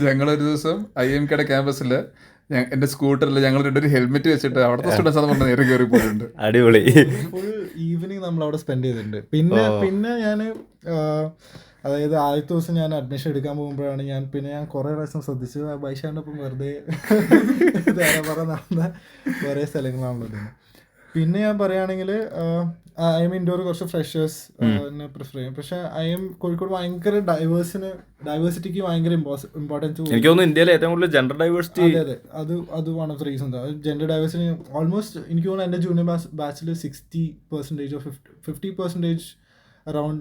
ഞങ്ങളൊരു ദിവസം IIM-യുടെ ക്യാമ്പസിൽ എൻ്റെ സ്കൂട്ടറിൽ ഞങ്ങൾ രണ്ടൊരു ഹെൽമെറ്റ് വെച്ചിട്ട് അവിടുത്തെ സ്റ്റുഡൻസ് അത് പറഞ്ഞ് നേരെ കയറി പോയിട്ടുണ്ട്. അടിപൊളി. ഫുൾ ഈവനിങ് നമ്മൾ അവിടെ സ്പെൻഡ് ചെയ്തിട്ടുണ്ട്. പിന്നെ ഞാൻ അതായത് ആദ്യത്തെ ദിവസം ഞാൻ അഡ്മിഷൻ എടുക്കാൻ പോകുമ്പോഴാണ് ഞാൻ കുറേ പ്രാവശ്യം ശ്രദ്ധിച്ചു വൈശാഖിൻ്റെ ഒപ്പം വെറുതെ നടന്ന കുറേ സ്ഥലങ്ങളാണുള്ളത്. പിന്നെ ഞാൻ പറയുകയാണെങ്കിൽ ഇൻഡോർ കുറച്ച് ഫ്രഷേഴ്സ് പ്രിഫർ ചെയ്യും. പക്ഷെ കോഴിക്കോട് ഭയങ്കര ഡൈവേഴ്സിറ്റിക്ക് ഭയങ്കര ഇമ്പോർട്ടൻസ്. എനിക്ക് തോന്നുന്നു ഇന്ത്യയിലെ ഏറ്റവും കൂടുതൽ ജെൻഡർ ഡൈവേഴ്സിറ്റി. അതെ, അത് one of the reasons. Gender diversity almost എനിക്ക് തോന്നുന്നു എൻ്റെ ജൂനിയർ ബാച്ചിൽ 60% 50% around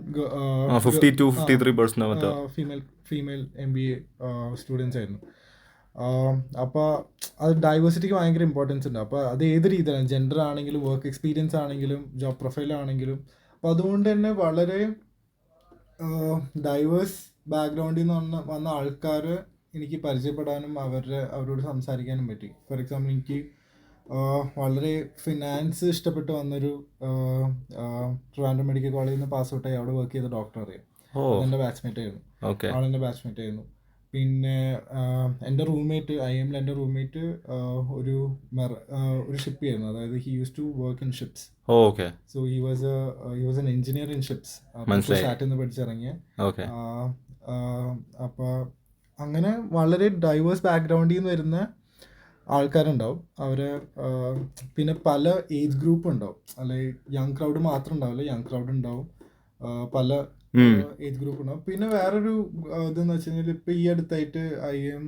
52-53% ഫീമെയിൽ MBA സ്റ്റുഡൻസ് ആയിരുന്നു. അപ്പോൾ അത് ഡൈവേഴ്സിറ്റിക്ക് ഭയങ്കര ഇമ്പോർട്ടൻസ് ഉണ്ട്. അപ്പോൾ അത് ഏത് രീതിയിലാണ്, ജെൻഡർ ആണെങ്കിലും വർക്ക് എക്സ്പീരിയൻസ് ആണെങ്കിലും ജോബ് പ്രൊഫൈലാണെങ്കിലും. അപ്പോൾ അതുകൊണ്ട് തന്നെ വളരെ ഡൈവേഴ്സ് ബാക്ക്ഗ്രൗണ്ടിൽ നിന്ന് വന്ന ആൾക്കാർ എനിക്ക് പരിചയപ്പെടാനും അവരോട് സംസാരിക്കാനും പറ്റി. ഫോർ എക്സാമ്പിൾ എനിക്ക് വളരെ ഫിനാൻസ് ഇഷ്ടപ്പെട്ട് വന്നൊരു ട്രിവാൻഡ്രം മെഡിക്കൽ കോളേജിൽ നിന്ന് പാസ് ഔട്ടായി അവിടെ വർക്ക് ചെയ്ത ഡോക്ടർ അറിയാം. എൻ്റെ ബാച്ച്മേറ്റ് ആയിരുന്നു. പിന്നെ എൻ്റെ റൂംമേറ്റ് IIM-ൽ എൻ്റെ റൂംമേറ്റ് ഒരു ഷിപ്പ് ചെയ്യുന്നു. അതായത് he used to work in ships. So he was an engineer in ships. ഷാറ്റിൽ നിന്ന് പഠിച്ചിറങ്ങിയ. അപ്പോൾ അങ്ങനെ വളരെ ഡൈവേഴ്സ് ബാക്ക്ഗ്രൗണ്ടിൽ നിന്ന് വരുന്ന ആൾക്കാരുണ്ടാവും. പിന്നെ പല ഏജ് ഗ്രൂപ്പ് ഉണ്ടാവും, അല്ലെങ്കിൽ യങ് ക്രൗഡ് മാത്രം ഉണ്ടാവില്ല, യങ് ക്രൗഡ് ഉണ്ടാവും, പല ഏജ് ഗ്രൂപ്പ് ഉണ്ടാവും. പിന്നെ വേറൊരു ഇതെന്ന് വെച്ച് കഴിഞ്ഞാൽ ഇപ്പോൾ ഈ അടുത്തായിട്ട് IIM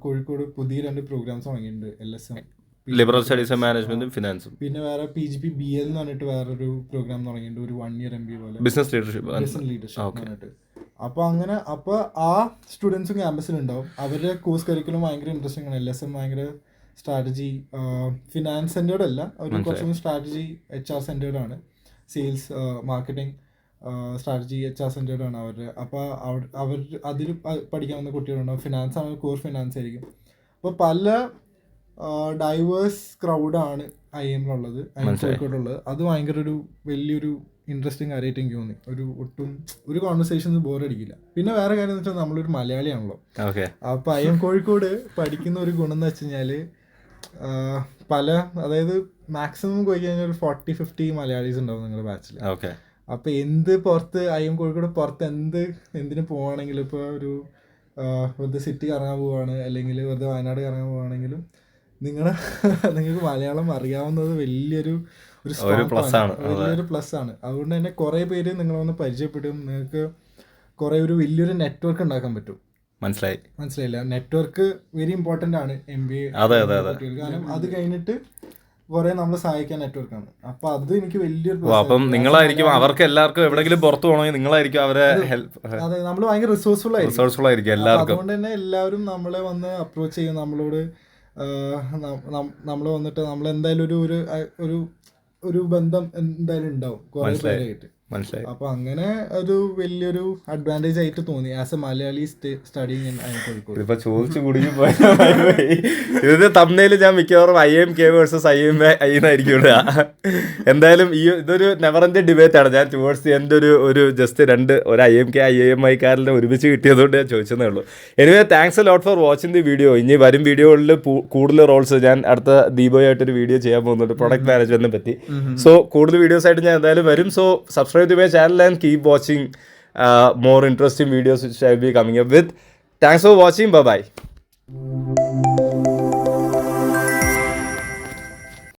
കോഴിക്കോട് പുതിയ 2 പ്രോഗ്രാംസ് തുടങ്ങിയിട്ടുണ്ട്. LSM ലിബറൽ സ്റ്റഡീസ് മാനേജ്മെന്റും ഫിനാൻസും. പിന്നെ വേറെ PGP BL എന്ന് പറഞ്ഞിട്ട് വേറൊരു പ്രോഗ്രാം തുടങ്ങിയിട്ടുണ്ട്, ഒരു 1 year MBA പോലെ, ബിസിനസ് ലീഡർഷിപ്പ് പറഞ്ഞിട്ട്. അപ്പോൾ ആ സ്റ്റുഡൻസും ക്യാമ്പസിലുണ്ടാവും. അവരുടെ കോഴ്സ് കരിക്കുലം ഭയങ്കര ഇൻട്രസ്റ്റിംഗ് ആണ്. LSM ഭയങ്കര സ്ട്രാറ്റജി, ഫിനാൻസ് സെൻറ്റേർഡ് അല്ല, അവർ കുറച്ചും സ്ട്രാറ്റജി HR സെൻറ്റേർഡ് ആണ്. Sales, marketing, strategy HR centred ആണ് അവരുടെ. അപ്പോൾ അവർ അതിൽ പഠിക്കാൻ വന്ന കുട്ടികളുണ്ടാവും. ഫിനാൻസ് ആണ്, കോർ ഫിനാൻസ് ആയിരിക്കും. അപ്പോൾ പല ഡൈവേഴ്സ് ക്രൗഡാണ് IIM-ലുള്ളത്, കോഴിക്കോടുള്ളത്. അത് ഭയങ്കര വലിയൊരു ഇൻട്രസ്റ്റിംഗ് കാര്യമായിട്ട് എനിക്ക് തോന്നി. ഒരു കോൺവെർസേഷൻസ് ബോറടിക്കില്ല. പിന്നെ വേറെ കാര്യം എന്ന് വെച്ചാൽ നമ്മളൊരു മലയാളിയാണല്ലോ. അപ്പോൾ IIM കോഴിക്കോട് പഠിക്കുന്ന ഒരു ഗുണം എന്ന് വെച്ച് കഴിഞ്ഞാൽ അതായത് മാക്സിമം പോയി കഴിഞ്ഞാൽ ഒരു 40-50 മലയാളീസ് ഉണ്ടാവും നിങ്ങളുടെ ബാച്ചിൽ. അപ്പോൾ പുറത്ത് IIM കോഴിക്കോട് പുറത്ത് എന്തിന് പോവുകയാണെങ്കിലും, ഇപ്പോൾ വെറുതെ സിറ്റി കറങ്ങാൻ പോവുകയാണ്, അല്ലെങ്കിൽ വെറുതെ വയനാട് കറങ്ങാൻ പോവുകയാണെങ്കിലും നിങ്ങൾക്ക് മലയാളം അറിയാവുന്നത് വലിയൊരു പ്ലസ് ആണ്. അതുകൊണ്ട് തന്നെ കുറേ പേര് നിങ്ങളൊന്ന് പരിചയപ്പെടും, നിങ്ങൾക്ക് കുറേ വലിയൊരു നെറ്റ്വർക്ക് ഉണ്ടാക്കാൻ പറ്റും. മനസ്സിലായില്ല, നെറ്റ്വർക്ക് വെരി ഇമ്പോർട്ടൻ്റ് ആണ് MBA. കാരണം അത് കഴിഞ്ഞിട്ട് കുറെ നമ്മളെ സഹായിക്കാൻ നെറ്റ്വർക്കാണ്. അപ്പൊ അത് എനിക്ക് വലിയൊരു അപ്പം നിങ്ങളായിരിക്കും അവർക്ക് എല്ലാവർക്കും എവിടെയെങ്കിലും പുറത്തു പോകണമെങ്കിൽ നിങ്ങളായിരിക്കും അവരെ ഹെൽപ്പ്. അതെ, നമ്മൾ ഭയങ്കര റിസോഴ്സ്ഫുൾ ആയിരിക്കും എല്ലാവർക്കും. അതുകൊണ്ട് തന്നെ എല്ലാവരും നമ്മളെ വന്ന് അപ്രോച്ച് ചെയ്യും, നമ്മളോട് നമ്മൾ വന്നിട്ട് നമ്മൾ എന്തായാലും ഒരു ബന്ധം എന്തായാലും ഉണ്ടാവും കുറെ പേരായിട്ട്. മനസ്സിലായി. അപ്പോൾ അങ്ങനെ ഒരു വലിയൊരു അഡ്വാൻറ്റേജ് ആയിട്ട് തോന്നി as A Malayali studying in Kozhikode. ഇതിപ്പോ ചോദിച്ചു കുടുങ്ങി പോയി. ഇത് തമ്മിൽ ഞാൻ മിക്കവാറും IIMK വേഴ്സസ് IIMI എന്നായിരിക്കും ഇടുക. എന്തായാലും ഇതൊരു നെവർ എൻഡിങ് ഡിബേറ്റ് ആണ്. ഞാൻ ടുവേർഡ്സ് എൻ്റെ ഒരു ജസ്റ്റ് ഒരു IIMK IIMI-കാരനെ ഒരുമിച്ച് കിട്ടിയതുകൊണ്ട് ഞാൻ ചോദിച്ചതേ ഉള്ളൂ. Anyway thanks a lot for watching the video. ഇനി വരും വീഡിയോകളിൽ കൂടുതൽ റോൾസ് ഞാൻ അടുത്ത ദീപമായിട്ടൊരു വീഡിയോ ചെയ്യാൻ പോകുന്നുണ്ട് പ്രൊഡക്റ്റ് മാനേജ്മെന്റിനെ പറ്റി. സോ കൂടുതൽ വീഡിയോസ് ആയിട്ട് ഞാൻ എന്തായാലും വരും. So subscribe to my channel and keep watching more interesting videos which I will be coming up with. Thanks for watching. Bye bye.